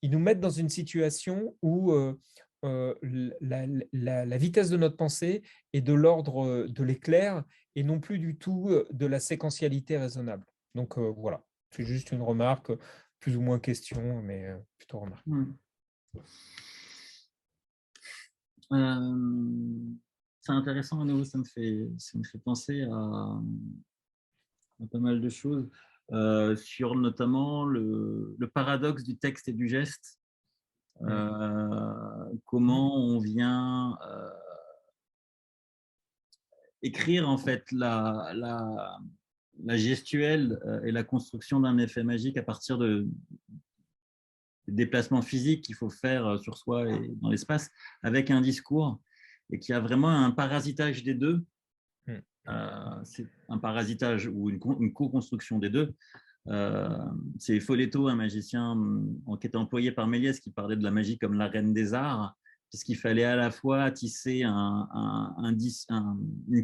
Ils nous mettent dans une situation où la vitesse de notre pensée est de l'ordre de l'éclair et non plus du tout de la séquentialité raisonnable. Donc voilà, c'est juste une remarque, plus ou moins question, mais plutôt remarque. C'est intéressant à nouveau, ça me fait penser à pas mal de choses, sur notamment le paradoxe du texte et du geste. Comment on vient écrire en fait la gestuelle et la construction d'un effet magique à partir des déplacements physiques qu'il faut faire sur soi et dans l'espace, avec un discours, et qu'il y a vraiment un parasitage des deux. C'est un parasitage ou une co-construction des deux. C'est Folletto, un magicien qui était employé par Méliès, qui parlait de la magie comme la reine des arts, puisqu'il fallait à la fois tisser une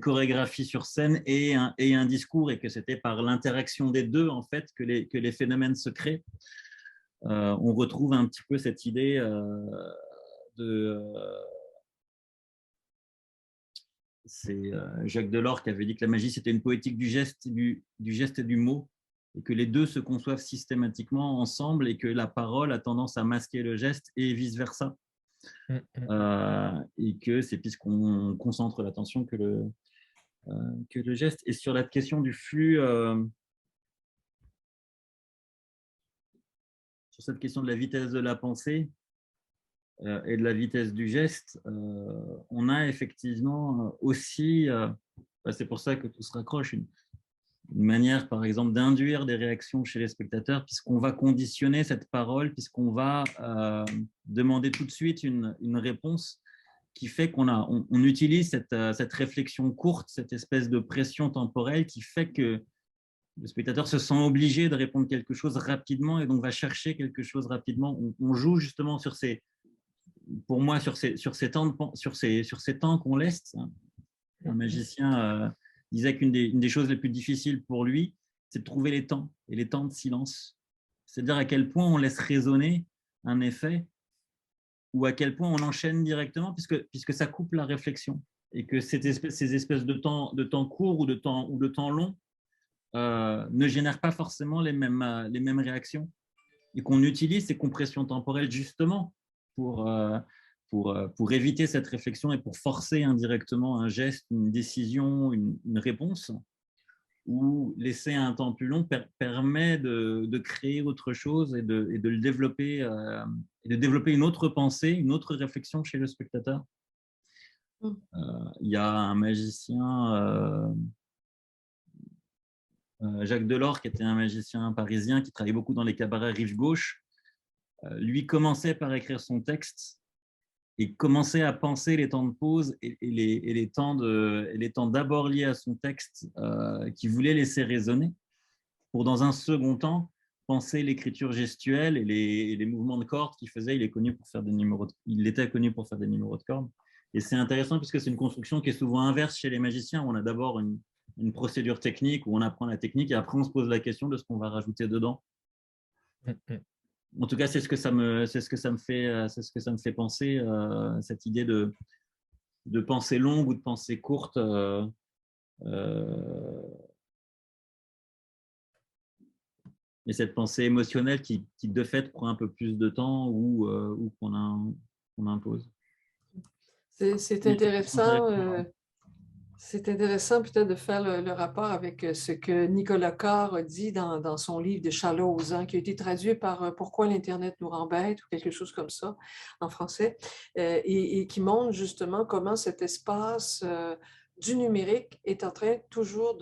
chorégraphie sur scène et un discours, et que c'était par l'interaction des deux en fait que les phénomènes se créent. On retrouve un petit peu cette idée c'est Jacques Delors qui avait dit que la magie c'était une poétique du geste et du mot, et que les deux se conçoivent systématiquement ensemble, et que la parole a tendance à masquer le geste et vice-versa. Et que c'est puisqu'on concentre l'attention que le geste. Et sur la question du flux, sur cette question de la vitesse de la pensée et de la vitesse du geste, on a effectivement aussi c'est pour ça que tout se raccroche. Une manière, par exemple, d'induire des réactions chez les spectateurs, puisqu'on va conditionner cette parole, puisqu'on va demander tout de suite une réponse qui fait qu'on utilise cette réflexion courte, cette espèce de pression temporelle qui fait que le spectateur se sent obligé de répondre quelque chose rapidement et donc va chercher quelque chose rapidement. On joue justement sur ces temps qu'on laisse. Un magicien disait qu'une des choses les plus difficiles pour lui, c'est de trouver les temps, et les temps de silence. C'est-à-dire à quel point on laisse résonner un effet ou à quel point on enchaîne directement, puisque ça coupe la réflexion. Et que ces espèces de temps courts ou de temps longs ne génèrent pas forcément les mêmes réactions. Et qu'on utilise ces compressions temporelles justement pour éviter cette réflexion et pour forcer indirectement un geste, une décision, une réponse, ou laisser un temps plus long permet de créer autre chose et de le développer, et de développer une autre pensée, une autre réflexion chez le spectateur. Il y a un magicien, Jacques Delors, qui était un magicien parisien qui travaillait beaucoup dans les cabarets rive gauche. Lui commençait par écrire son texte et commençait à penser les temps de pause et les temps d'abord liés à son texte qu'il voulait laisser résonner, pour dans un second temps penser l'écriture gestuelle et les mouvements de cordes qu'il faisait. Il était connu pour faire des numéros de cordes. Et c'est intéressant puisque c'est une construction qui est souvent inverse chez les magiciens, où on a d'abord une procédure technique, où on apprend la technique et après on se pose la question de ce qu'on va rajouter dedans. En tout cas, c'est ce que ça me fait penser, cette idée de pensée longue ou de pensée courte. Et cette pensée émotionnelle qui de fait prend un peu plus de temps ou qu'on impose. C'est intéressant. C'est intéressant peut-être de faire le rapport avec ce que Nicolas Carr a dit dans son livre de Chaloz, qui a été traduit par Pourquoi l'Internet nous rend bêtes ou quelque chose comme ça en français, et qui montre justement comment cet espace du numérique est en train toujours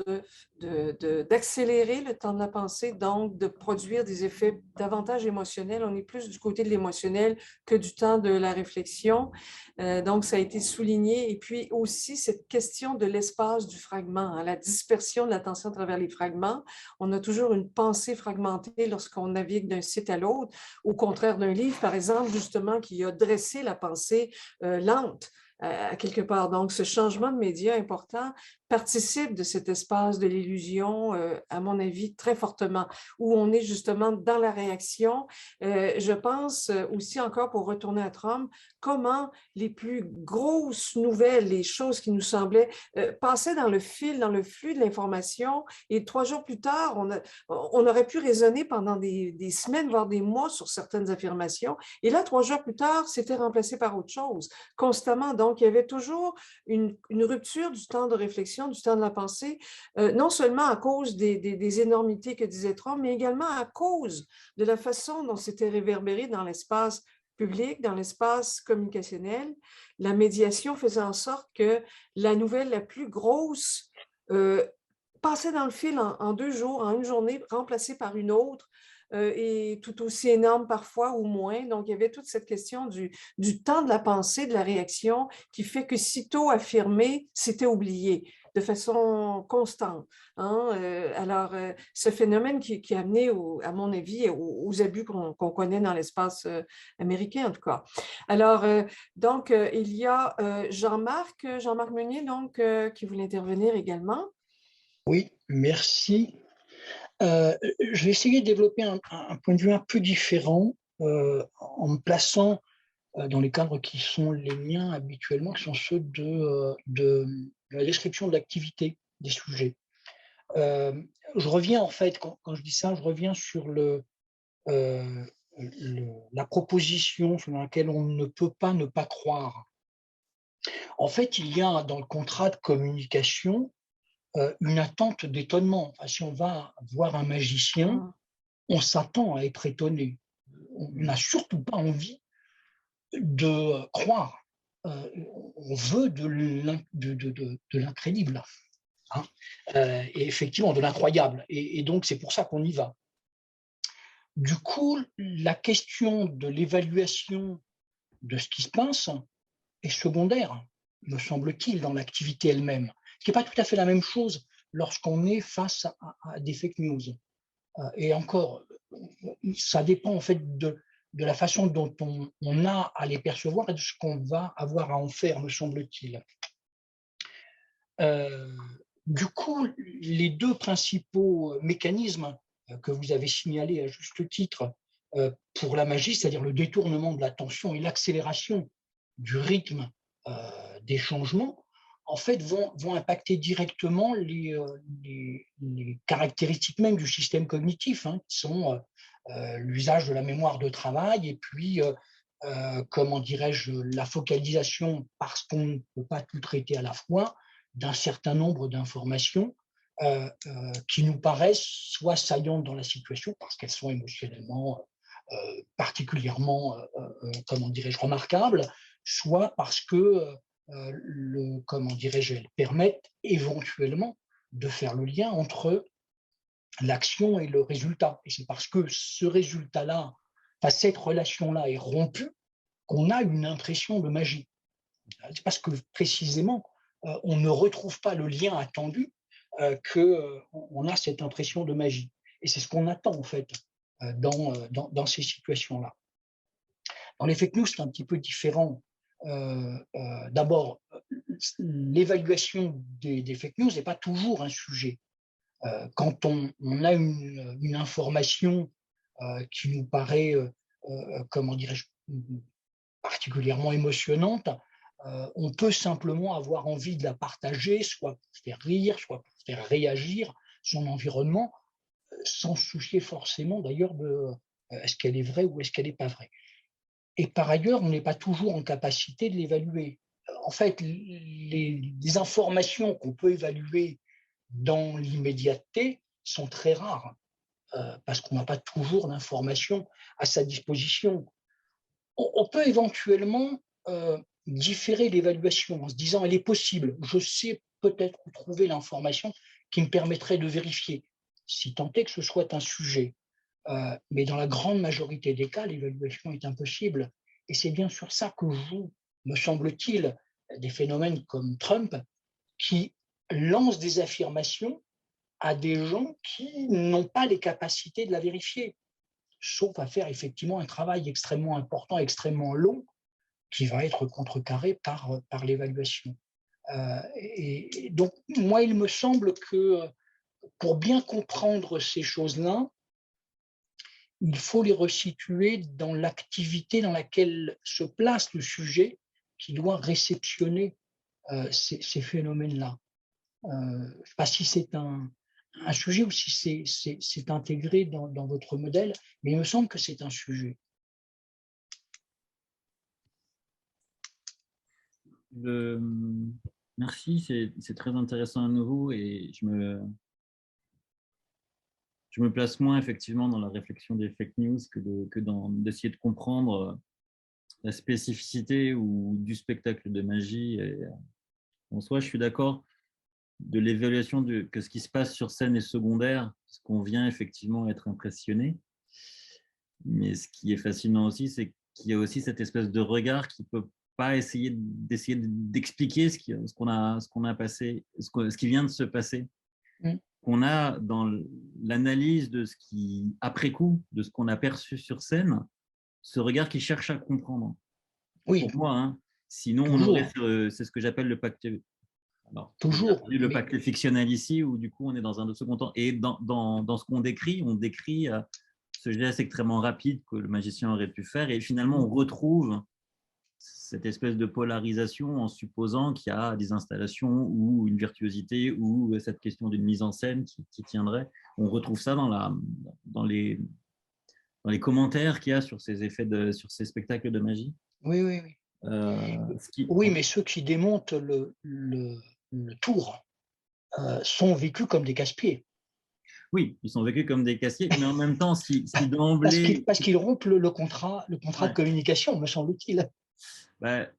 d'accélérer le temps de la pensée, donc de produire des effets davantage émotionnels. On est plus du côté de l'émotionnel que du temps de la réflexion. Donc, ça a été souligné. Et puis aussi, cette question de l'espace du fragment, la dispersion de l'attention à travers les fragments. On a toujours une pensée fragmentée lorsqu'on navigue d'un site à l'autre, au contraire d'un livre, par exemple, justement, qui a dressé la pensée lente. À quelque part. Donc, ce changement de média important participe de cet espace de l'illusion, à mon avis, très fortement, où on est justement dans la réaction. Je pense aussi encore, pour retourner à Trump, comment les plus grosses nouvelles, les choses qui nous semblaient passaient dans le fil, dans le flux de l'information, et 3 jours plus tard, on aurait pu raisonner pendant des semaines, voire des mois sur certaines affirmations, et là, 3 jours plus tard, c'était remplacé par autre chose, constamment. Donc, il y avait toujours une rupture du temps de réflexion, du temps de la pensée, non seulement à cause des énormités que disait Trump, mais également à cause de la façon dont c'était réverbéré dans l'espace public, dans l'espace communicationnel. La médiation faisait en sorte que la nouvelle la plus grosse passait dans le fil en 2 jours, en une journée, remplacée par une autre, et tout aussi énorme parfois ou moins. Donc, il y avait toute cette question du temps de la pensée, de la réaction, qui fait que sitôt affirmé, c'était oublié de façon constante. Alors, ce phénomène qui a amené, à mon avis, aux abus qu'on connaît dans l'espace américain, en tout cas. Alors, donc, il y a Jean-Marc Meunier, donc, qui voulait intervenir également. Oui, merci. Je vais essayer de développer un point de vue un peu différent en me plaçant dans les cadres qui sont les miens habituellement, qui sont ceux de la description de l'activité des sujets. Je reviens en fait, quand je dis ça, je reviens sur la proposition selon laquelle on ne peut pas ne pas croire. En fait, il y a dans le contrat de communication une attente d'étonnement. Enfin, si on va voir un magicien, on s'attend à être étonné. On n'a surtout pas envie de croire. On veut de l'incrédible. hein, et effectivement de l'incroyable. Et donc, c'est pour ça qu'on y va. Du coup, la question de l'évaluation de ce qui se passe est secondaire, me semble-t-il, dans l'activité elle-même. Ce qui n'est pas tout à fait la même chose lorsqu'on est face à des fake news. Et encore, ça dépend en fait de la façon dont on a à les percevoir et de ce qu'on va avoir à en faire, me semble-t-il. Du coup, les deux principaux mécanismes que vous avez signalés à juste titre pour la magie, c'est-à-dire le détournement de l'attention et l'accélération du rythme des changements, en fait, vont impacter directement les caractéristiques même du système cognitif, hein, qui sont l'usage de la mémoire de travail et puis, comment dirais-je, la focalisation, parce qu'on ne peut pas tout traiter à la fois, d'un certain nombre d'informations qui nous paraissent soit saillantes dans la situation, parce qu'elles sont émotionnellement particulièrement, comment dirais-je, remarquables, soit parce que comment dirais-je, elles permettent éventuellement de faire le lien entre l'action et le résultat. Et c'est parce que ce résultat-là, cette relation-là est rompue, qu'on a une impression de magie. C'est parce que précisément, on ne retrouve pas le lien attendu qu'on a cette impression de magie. Et c'est ce qu'on attend en fait dans ces situations-là. Dans les fake news, c'est un petit peu différent. D'abord, l'évaluation des fake news n'est pas toujours un sujet. Quand on a une information qui nous paraît, comment dirais-je, particulièrement émotionnante, on peut simplement avoir envie de la partager, soit pour faire rire, soit pour faire réagir son environnement, sans se soucier forcément d'ailleurs de est-ce qu'elle est vraie ou est-ce qu'elle n'est pas vraie. Et par ailleurs, on n'est pas toujours en capacité de l'évaluer. En fait, les informations qu'on peut évaluer dans l'immédiateté sont très rares, parce qu'on n'a pas toujours d'informations à sa disposition. On peut éventuellement différer l'évaluation en se disant elle est possible, je sais peut-être où trouver l'information qui me permettrait de vérifier, si tant est que ce soit un sujet. Mais dans la grande majorité des cas, l'évaluation est impossible. Et c'est bien sur ça que jouent, me semble-t-il, des phénomènes comme Trump, qui lancent des affirmations à des gens qui n'ont pas les capacités de la vérifier, sauf à faire effectivement un travail extrêmement important, extrêmement long, qui va être contrecarré par l'évaluation. Et donc, moi, il me semble que pour bien comprendre ces choses-là, il faut les resituer dans l'activité dans laquelle se place le sujet qui doit réceptionner ces phénomènes-là. Je ne sais pas si c'est un sujet ou si c'est intégré dans votre modèle, mais il me semble que c'est un sujet. Merci, c'est très intéressant à nouveau et je me place moins effectivement dans la réflexion des fake news que d'essayer de comprendre la spécificité du spectacle de magie. Et, en soi, je suis d'accord de l'évaluation que ce qui se passe sur scène est secondaire, parce qu'on vient effectivement être impressionné. Mais ce qui est fascinant aussi, c'est qu'il y a aussi cette espèce de regard qui ne peut pas d'essayer d'expliquer ce qu'on a passé, ce qui vient de se passer. Qu'on a dans l'analyse de ce qui, après coup, de ce qu'on a perçu sur scène, ce regard qui cherche à comprendre. Oui. Pour moi, hein. Sinon, on aurait, c'est ce que j'appelle le pacte. Alors, toujours. Le pacte fictionnel ici, où du coup, on est dans un second temps. Et dans ce qu'on décrit, on décrit ce geste extrêmement rapide que le magicien aurait pu faire. Et finalement, on retrouve cette espèce de polarisation en supposant qu'il y a des installations ou une virtuosité ou cette question d'une mise en scène qui tiendrait. On retrouve ça dans les commentaires qu'il y a sur ces effets sur ces spectacles de magie. Oui. Oui, mais ceux qui démontent le tour sont vécus comme des casse-pieds. Oui, ils sont vécus comme des casse-pieds, mais en même temps, si d'emblée… Parce qu'ils rompent le contrat de communication, me semble-t-il. Ben,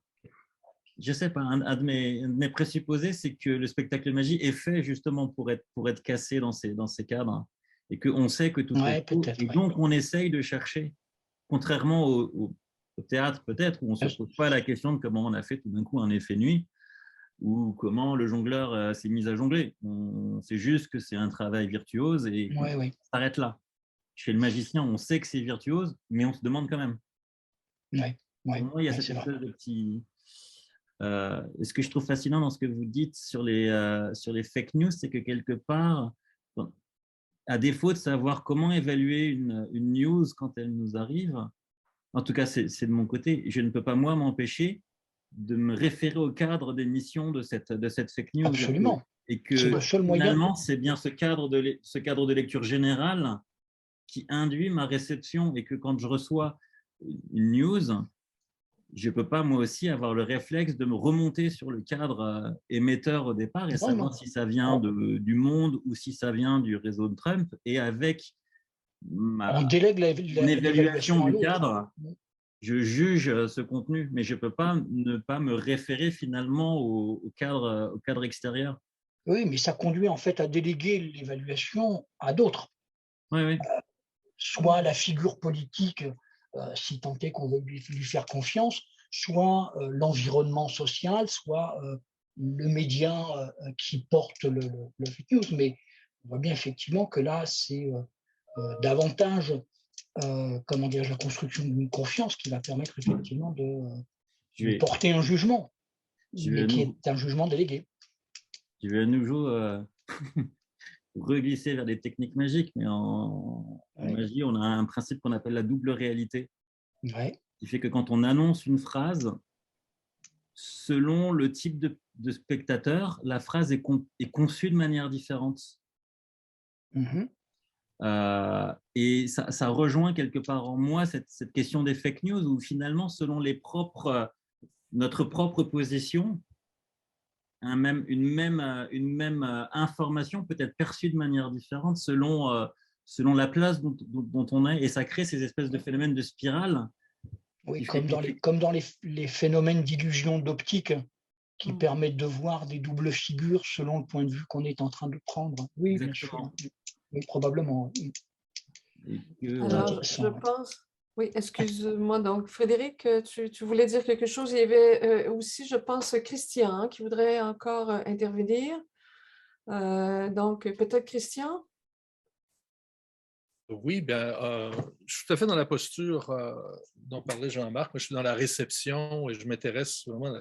je sais pas, un de mes présupposés, c'est que le spectacle magie est fait justement pour être cassé dans ces cadres et qu'on sait que tout est faux. Et donc, on essaye de chercher, contrairement au théâtre peut-être, où on ne se pose pas la question de comment on a fait tout d'un coup un effet nuit ou comment le jongleur s'est mis à jongler. C'est juste que c'est un travail virtuose et on s'arrête là. Chez le magicien, on sait que c'est virtuose, mais on se demande quand même. Pour moi, il y a cette espèce de petit... ce que je trouve fascinant dans ce que vous dites sur les fake news, c'est que quelque part, à défaut de savoir comment évaluer une news quand elle nous arrive, en tout cas, c'est de mon côté, je ne peux pas, moi, m'empêcher de me référer au cadre d'émission de cette fake news. Absolument. Et que finalement, c'est bien ce cadre de lecture générale qui induit ma réception et que quand je reçois une news, je ne peux pas moi aussi avoir le réflexe de me remonter sur le cadre émetteur au départ et savoir si ça vient du Monde ou si ça vient du réseau de Trump. Et avec on délègue mon évaluation du cadre, je juge ce contenu, mais je ne peux pas ne pas me référer finalement au cadre extérieur. Oui, mais ça conduit en fait à déléguer l'évaluation à d'autres. Oui. Soit la figure politique, si tant est qu'on veut lui faire confiance, soit l'environnement social, soit le média qui porte le fake news. Mais on voit bien effectivement que là, c'est davantage la construction d'une confiance qui va permettre effectivement de porter un jugement, mais qui est un jugement délégué. Je vais à nouveau reglisser vers des techniques magiques, mais en magie, on a un principe qu'on appelle la double réalité, qui fait que quand on annonce une phrase, selon le type de spectateur, la phrase est conçue de manière différente. Et ça rejoint quelque part en moi cette question des fake news, où finalement, selon notre propre position, une même information peut être perçue de manière différente selon la place dont on est, et ça crée ces espèces de phénomènes de spirale. Oui, comme dans les phénomènes d'illusion d'optique qui permettent de voir des doubles figures selon le point de vue qu'on est en train de prendre. Oui, exactement. Bien sûr. Oui, probablement. Alors, je pense... Oui, excuse-moi. Donc, Frédéric, tu voulais dire quelque chose. Il y avait aussi, je pense, Christian qui voudrait encore intervenir. Donc, peut-être Christian? Oui, bien, je suis tout à fait dans la posture dont parlait Jean-Marc. Moi, je suis dans la réception et je m'intéresse vraiment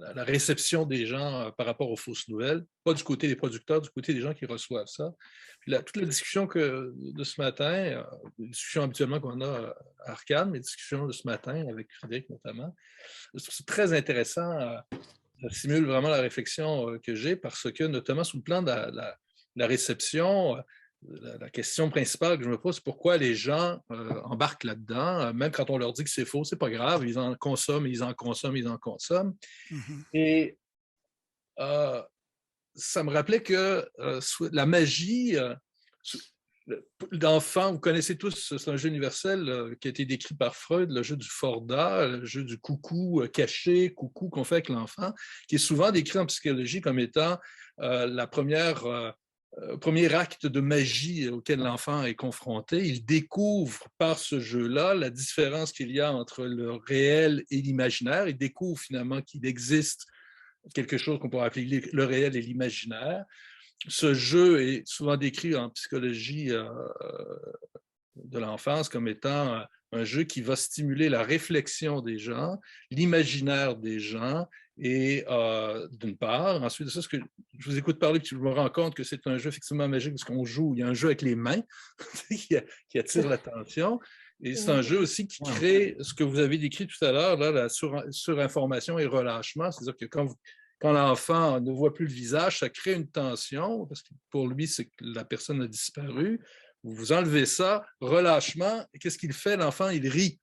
à la réception des gens par rapport aux fausses nouvelles, pas du côté des producteurs, du côté des gens qui reçoivent ça. Puis toute la discussion de ce matin, les discussions habituellement qu'on a à Arcane, mais les discussions de ce matin avec Frédéric notamment, je trouve c'est très intéressant. Ça simule vraiment la réflexion que j'ai parce que, notamment sous le plan de la réception, la question principale que je me pose, c'est pourquoi les gens embarquent là-dedans, même quand on leur dit que c'est faux, c'est pas grave, ils en consomment, ils en consomment, ils en consomment. Et ça me rappelait que la magie d'enfant, vous connaissez tous, c'est un jeu universel qui a été décrit par Freud, le jeu du Forda, le jeu du coucou caché, coucou qu'on fait avec l'enfant, qui est souvent décrit en psychologie comme étant premier acte de magie auquel l'enfant est confronté. Il découvre par ce jeu-là la différence qu'il y a entre le réel et l'imaginaire. Il découvre finalement qu'il existe quelque chose qu'on pourrait appeler le réel et l'imaginaire. Ce jeu est souvent décrit en psychologie de l'enfance comme étant un jeu qui va stimuler la réflexion des gens, l'imaginaire des gens, et d'une part, ensuite de ça, je vous écoute parler, puis je me rends compte que c'est un jeu effectivement magique parce qu'on joue, il y a un jeu avec les mains qui attire l'attention, et c'est un jeu aussi qui crée ce que vous avez décrit tout à l'heure, la surinformation et relâchement, c'est-à-dire que quand l'enfant ne voit plus le visage, ça crée une tension, parce que pour lui, c'est que la personne a disparu. Vous enlevez ça, relâchement, et qu'est-ce qu'il fait? L'enfant, il rit.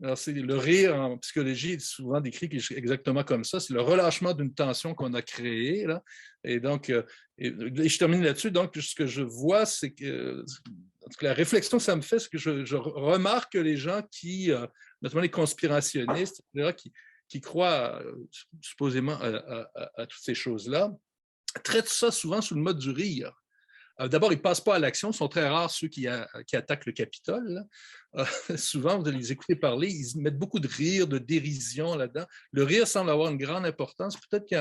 Alors, le rire en psychologie est souvent décrit exactement comme ça. C'est le relâchement d'une tension qu'on a créée. Là. Et donc, et je termine là-dessus. Donc, ce que je vois, c'est que la réflexion que ça me fait, c'est que je remarque que les gens notamment les conspirationnistes, etc., qui croient supposément à toutes ces choses-là, traitent ça souvent sous le mode du rire. D'abord, ils ne passent pas à l'action. Ce sont très rares ceux qui attaquent le Capitole. Souvent, vous allez les écouter parler, ils mettent beaucoup de rire, de dérision là-dedans. Le rire semble avoir une grande importance. Peut-être qu'il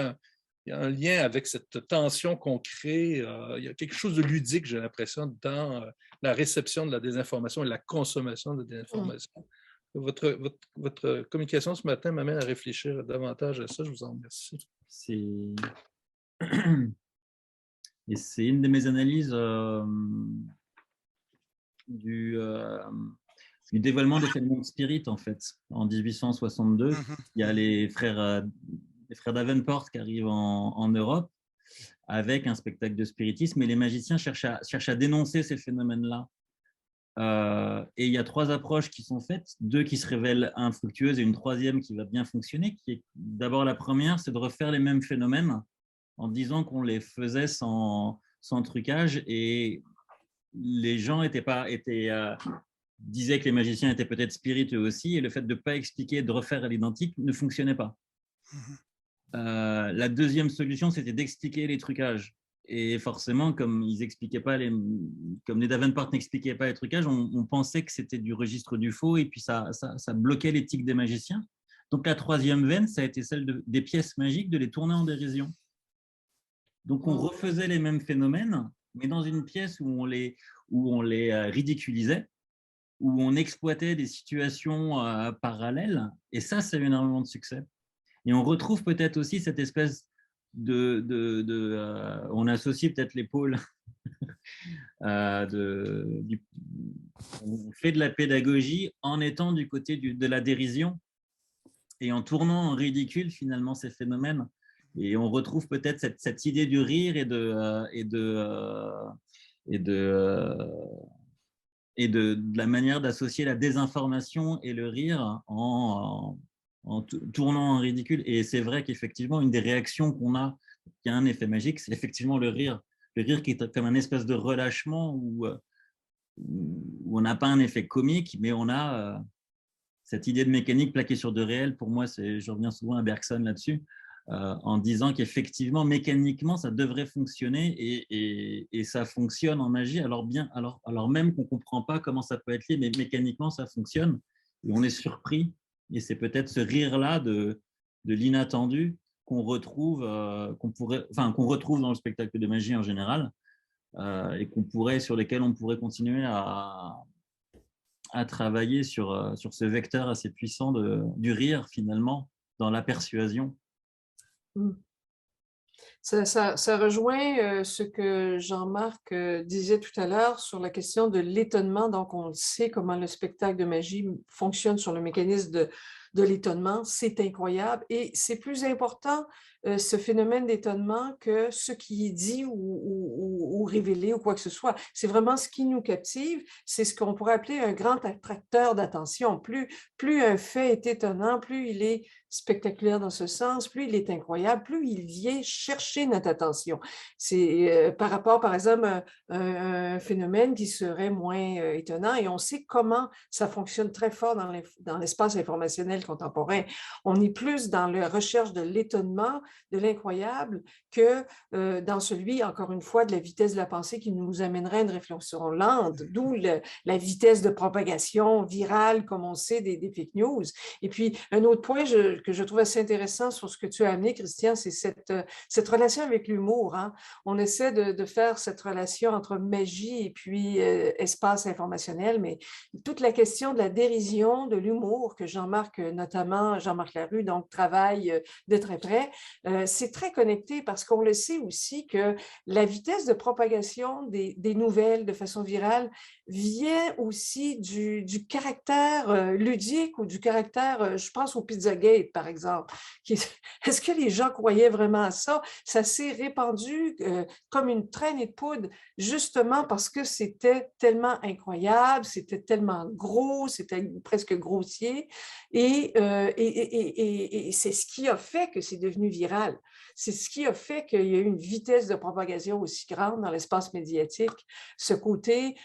y a un lien avec cette tension qu'on crée. Il y a quelque chose de ludique, j'ai l'impression, dans la réception de la désinformation et la consommation de la désinformation. Votre communication ce matin m'amène à réfléchir davantage à ça. Je vous en remercie. Et c'est une de mes analyses du dévoilement des phénomènes spirites, en fait. En 1862, il y a les frères Davenport qui arrivent en Europe avec un spectacle de spiritisme, et les magiciens cherchent à dénoncer ces phénomènes-là. Et il y a 3 approches qui sont faites, 2 qui se révèlent infructueuses et une 3e qui va bien fonctionner. D'abord, la première, c'est de refaire les mêmes phénomènes en disant qu'on les faisait sans trucage, et les gens disaient que les magiciens étaient peut-être spirites eux aussi, et le fait de ne pas expliquer, de refaire à l'identique ne fonctionnait pas. La 2e solution, c'était d'expliquer les trucages. Et forcément, comme les Davenport n'expliquaient pas les trucages, on pensait que c'était du registre du faux, et puis ça bloquait l'éthique des magiciens. Donc la 3e veine, ça a été celle des pièces magiques, de les tourner en dérision. Donc, on refaisait les mêmes phénomènes, mais dans une pièce où on les ridiculisait, où on exploitait des situations parallèles. Et ça, c'est énormément de succès. Et on retrouve peut-être aussi cette espèce on associe peut-être les pôles. On fait de la pédagogie en étant du côté de la dérision et en tournant en ridicule, finalement, ces phénomènes. Et on retrouve peut-être cette idée du rire et de la manière d'associer la désinformation et le rire en tournant en ridicule. Et c'est vrai qu'effectivement, une des réactions qu'on a, qui a un effet magique, c'est effectivement le rire. Le rire qui est comme un espèce de relâchement où on n'a pas un effet comique, mais on a cette idée de mécanique plaquée sur de réel. Pour moi, je reviens souvent à Bergson là-dessus. En disant qu'effectivement, mécaniquement, ça devrait fonctionner, et ça fonctionne en magie, alors même qu'on ne comprend pas comment ça peut être lié, mais mécaniquement, ça fonctionne, et on est surpris. Et c'est peut-être ce rire-là de l'inattendu qu'on retrouve dans le spectacle de magie en général, et sur lesquels on pourrait continuer à travailler sur ce vecteur assez puissant du rire, finalement, dans la persuasion. Ça rejoint ce que Jean-Marc disait tout à l'heure sur la question de l'étonnement. Donc, on sait comment le spectacle de magie fonctionne sur le mécanisme de l'étonnement. C'est incroyable. Et c'est plus important, ce phénomène d'étonnement, que ce qui est dit ou révélé ou quoi que ce soit. C'est vraiment ce qui nous captive. C'est ce qu'on pourrait appeler un grand attracteur d'attention. Plus un fait est étonnant, plus il est spectaculaire dans ce sens, plus il est incroyable, plus il vient chercher notre attention. C'est par rapport, par exemple, à un phénomène qui serait moins étonnant, et on sait comment ça fonctionne très fort dans l'espace informationnel contemporain. On est plus dans la recherche de l'étonnement, de l'incroyable, que dans celui, encore une fois, de la vitesse de la pensée qui nous amènerait à une réflexion lente, d'où la vitesse de propagation virale, comme on sait, des fake news. Et puis, un autre point que je trouve assez intéressant sur ce que tu as amené, Christian, c'est cette relation avec l'humour. Hein? On essaie de faire cette relation entre magie et puis espace informationnel, mais toute la question de la dérision, de l'humour, que Jean-Marc, notamment Jean-Marc Larue, donc travaille de très près, c'est très connecté, parce qu'on le sait aussi que la vitesse de propagation des nouvelles de façon virale vient aussi du caractère ludique, ou du caractère, je pense au Pizzagate, par exemple. Est-ce que les gens croyaient vraiment à ça? Ça s'est répandu comme une traînée de poudre, justement parce que c'était tellement incroyable, c'était tellement gros, c'était presque grossier, et c'est ce qui a fait que c'est devenu viral. C'est ce qui a fait qu'il y a eu une vitesse de propagation aussi grande dans l'espace médiatique, ce côté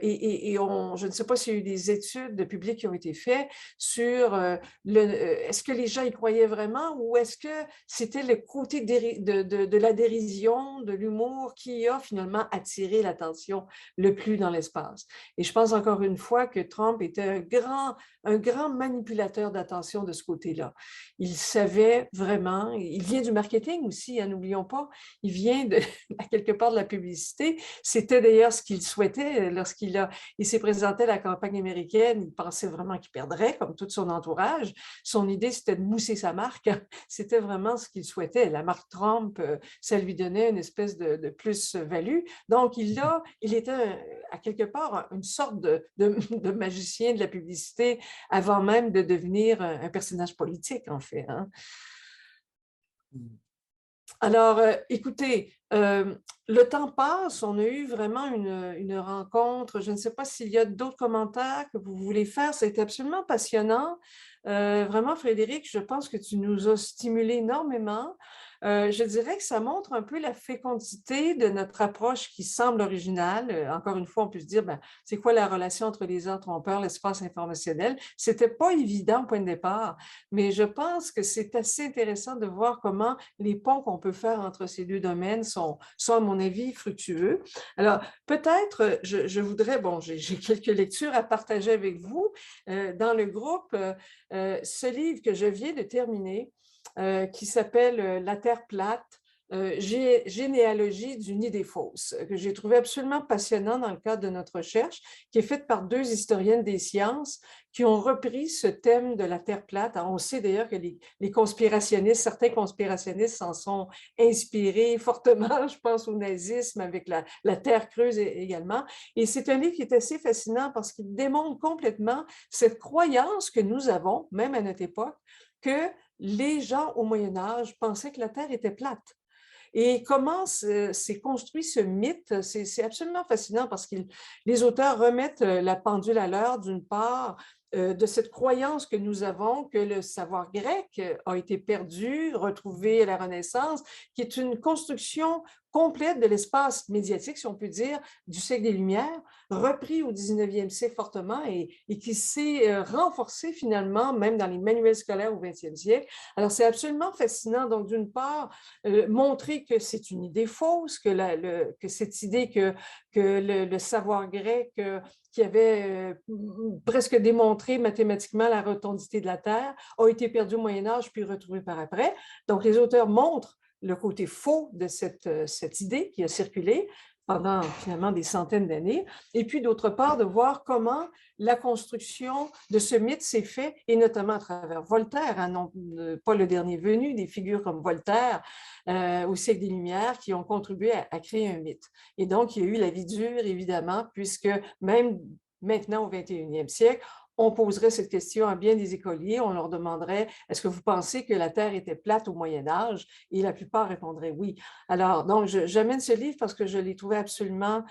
je ne sais pas s'il y a eu des études publiques qui ont été faites sur est-ce que les gens y croyaient vraiment ou est-ce que c'était le côté de la dérision, de l'humour qui a finalement attiré l'attention le plus dans l'espace. Et je pense encore une fois que Trump était un grand manipulateur d'attention de ce côté-là. Il savait vraiment, il vient du marketing aussi, hein, n'oublions pas, il vient à quelque part de la publicité. C'était d'ailleurs ce qu'il souhaitait lorsqu'il s'est présenté à la campagne américaine. Il pensait vraiment qu'il perdrait, comme tout son entourage. Son idée, c'était de mousser sa marque. C'était vraiment ce qu'il souhaitait. La marque Trump, ça lui donnait une espèce de plus-value. Donc, il était à quelque part une sorte de magicien de la publicité avant même de devenir un personnage politique, en fait. Hein. Alors, écoutez, le temps passe, on a eu vraiment une rencontre. Je ne sais pas s'il y a d'autres commentaires que vous voulez faire. C'était absolument passionnant. Vraiment, Frédéric, je pense que tu nous as stimulé énormément. Je dirais que ça montre un peu la fécondité de notre approche qui semble originale. Encore une fois, on peut se dire, c'est quoi la relation entre les heures trompeurs, l'espace informationnel? C'était pas évident au point de départ, mais je pense que c'est assez intéressant de voir comment les ponts qu'on peut faire entre ces deux domaines sont à mon avis, fructueux. Alors, peut-être, je voudrais, j'ai quelques lectures à partager avec vous. Dans le groupe, ce livre que je viens de terminer, qui s'appelle « La Terre plate », généalogie d'une idée fausse, que j'ai trouvé absolument passionnant dans le cadre de notre recherche, qui est faite par deux historiennes des sciences qui ont repris ce thème de la Terre plate. Alors, on sait d'ailleurs que les conspirationnistes, certains conspirationnistes s'en sont inspirés fortement, je pense au nazisme avec la Terre creuse également. Et c'est un livre qui est assez fascinant parce qu'il démontre complètement cette croyance que nous avons, même à notre époque, que les gens au Moyen Âge pensaient que la Terre était plate. Et comment s'est construit ce mythe, c'est absolument fascinant parce que les auteurs remettent la pendule à l'heure, d'une part, de cette croyance que nous avons que le savoir grec a été perdu, retrouvé à la Renaissance, qui est une construction complète de l'espace médiatique, si on peut dire, du siècle des Lumières, repris au 19e siècle fortement et qui s'est renforcé finalement, même dans les manuels scolaires au 20e siècle. Alors, c'est absolument fascinant. Donc, d'une part, montrer que c'est une idée fausse, que cette idée que le savoir grec qui avait presque démontré mathématiquement la rotondité de la Terre, a été perdu au Moyen Âge puis retrouvé par après. Donc, les auteurs montrent le côté faux de cette idée qui a circulé pendant finalement des centaines d'années, et puis d'autre part de voir comment la construction de ce mythe s'est faite, et notamment à travers Voltaire, hein, non, pas le dernier venu, des figures comme Voltaire au siècle des Lumières qui ont contribué à créer un mythe. Et donc, il y a eu la vie dure, évidemment, puisque même maintenant, au 21e siècle, on poserait cette question à bien des écoliers, on leur demanderait « Est-ce que vous pensez que la Terre était plate au Moyen Âge ?» Et la plupart répondraient oui. Alors, donc, j'amène ce livre parce que je l'ai trouvé absolument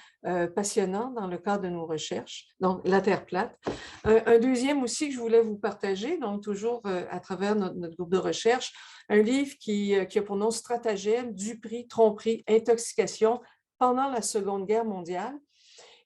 passionnant dans le cadre de nos recherches, donc La Terre plate. Un deuxième aussi que je voulais vous partager, donc toujours à travers notre groupe de recherche, un livre qui a pour nom « Stratagème, duperie, tromperie, intoxication pendant la Seconde Guerre mondiale ».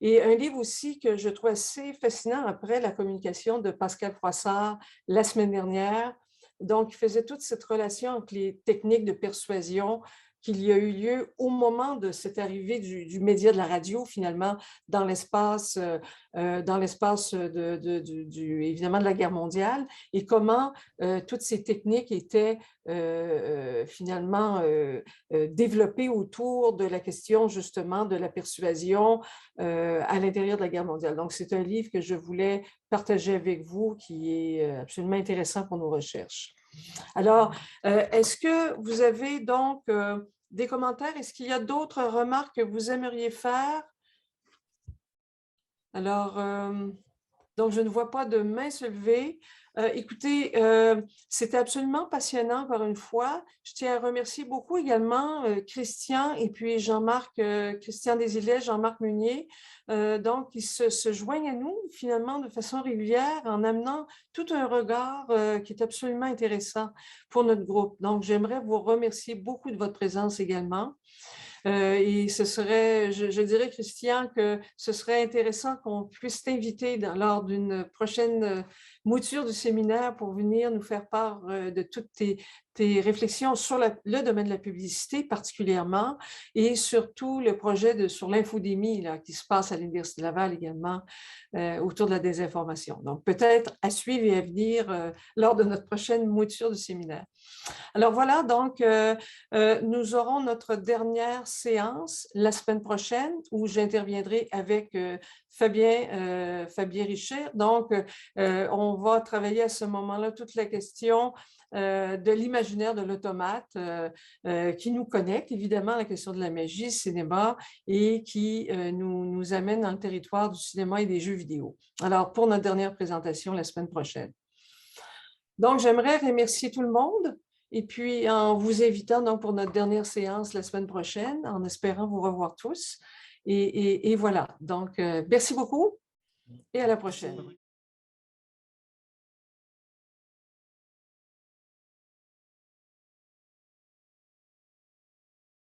Et un livre aussi que je trouve assez fascinant après la communication de Pascal Froissart la semaine dernière. Donc, il faisait toute cette relation entre les techniques de persuasion qu'il y a eu lieu au moment de cette arrivée du média de la radio, finalement, dans l'espace évidemment de la guerre mondiale, et comment toutes ces techniques étaient finalement développées autour de la question justement de la persuasion à l'intérieur de la guerre mondiale. Donc, c'est un livre que je voulais partager avec vous qui est absolument intéressant pour nos recherches. Alors, est-ce que vous avez donc des commentaires? Est-ce qu'il y a d'autres remarques que vous aimeriez faire? Alors, donc je ne vois pas de main se lever. Écoutez, c'était absolument passionnant encore une fois. Je tiens à remercier beaucoup également Christian et puis Jean-Marc, Christian Desilets, Jean-Marc Meunier, donc qui se joignent à nous finalement de façon régulière en amenant tout un regard qui est absolument intéressant pour notre groupe. Donc, j'aimerais vous remercier beaucoup de votre présence également. Et ce serait, je dirais, Christian, que ce serait intéressant qu'on puisse t'inviter lors d'une prochaine mouture du séminaire pour venir nous faire part de toutes tes réflexions sur le domaine de la publicité particulièrement et surtout le projet sur l'infodémie qui se passe à l'Université de Laval également autour de la désinformation. Donc, peut-être à suivre et à venir lors de notre prochaine mouture du séminaire. Alors voilà, donc nous aurons notre dernière séance la semaine prochaine où j'interviendrai avec Fabien Richer. Donc, on va travailler à ce moment-là toute la question de l'imaginaire de l'automate qui nous connecte évidemment à la question de la magie, cinéma et qui nous amène dans le territoire du cinéma et des jeux vidéo. Alors, pour notre dernière présentation la semaine prochaine. Donc, j'aimerais remercier tout le monde et puis en vous invitant donc pour notre dernière séance la semaine prochaine, en espérant vous revoir tous. Et voilà, donc merci beaucoup et à la prochaine.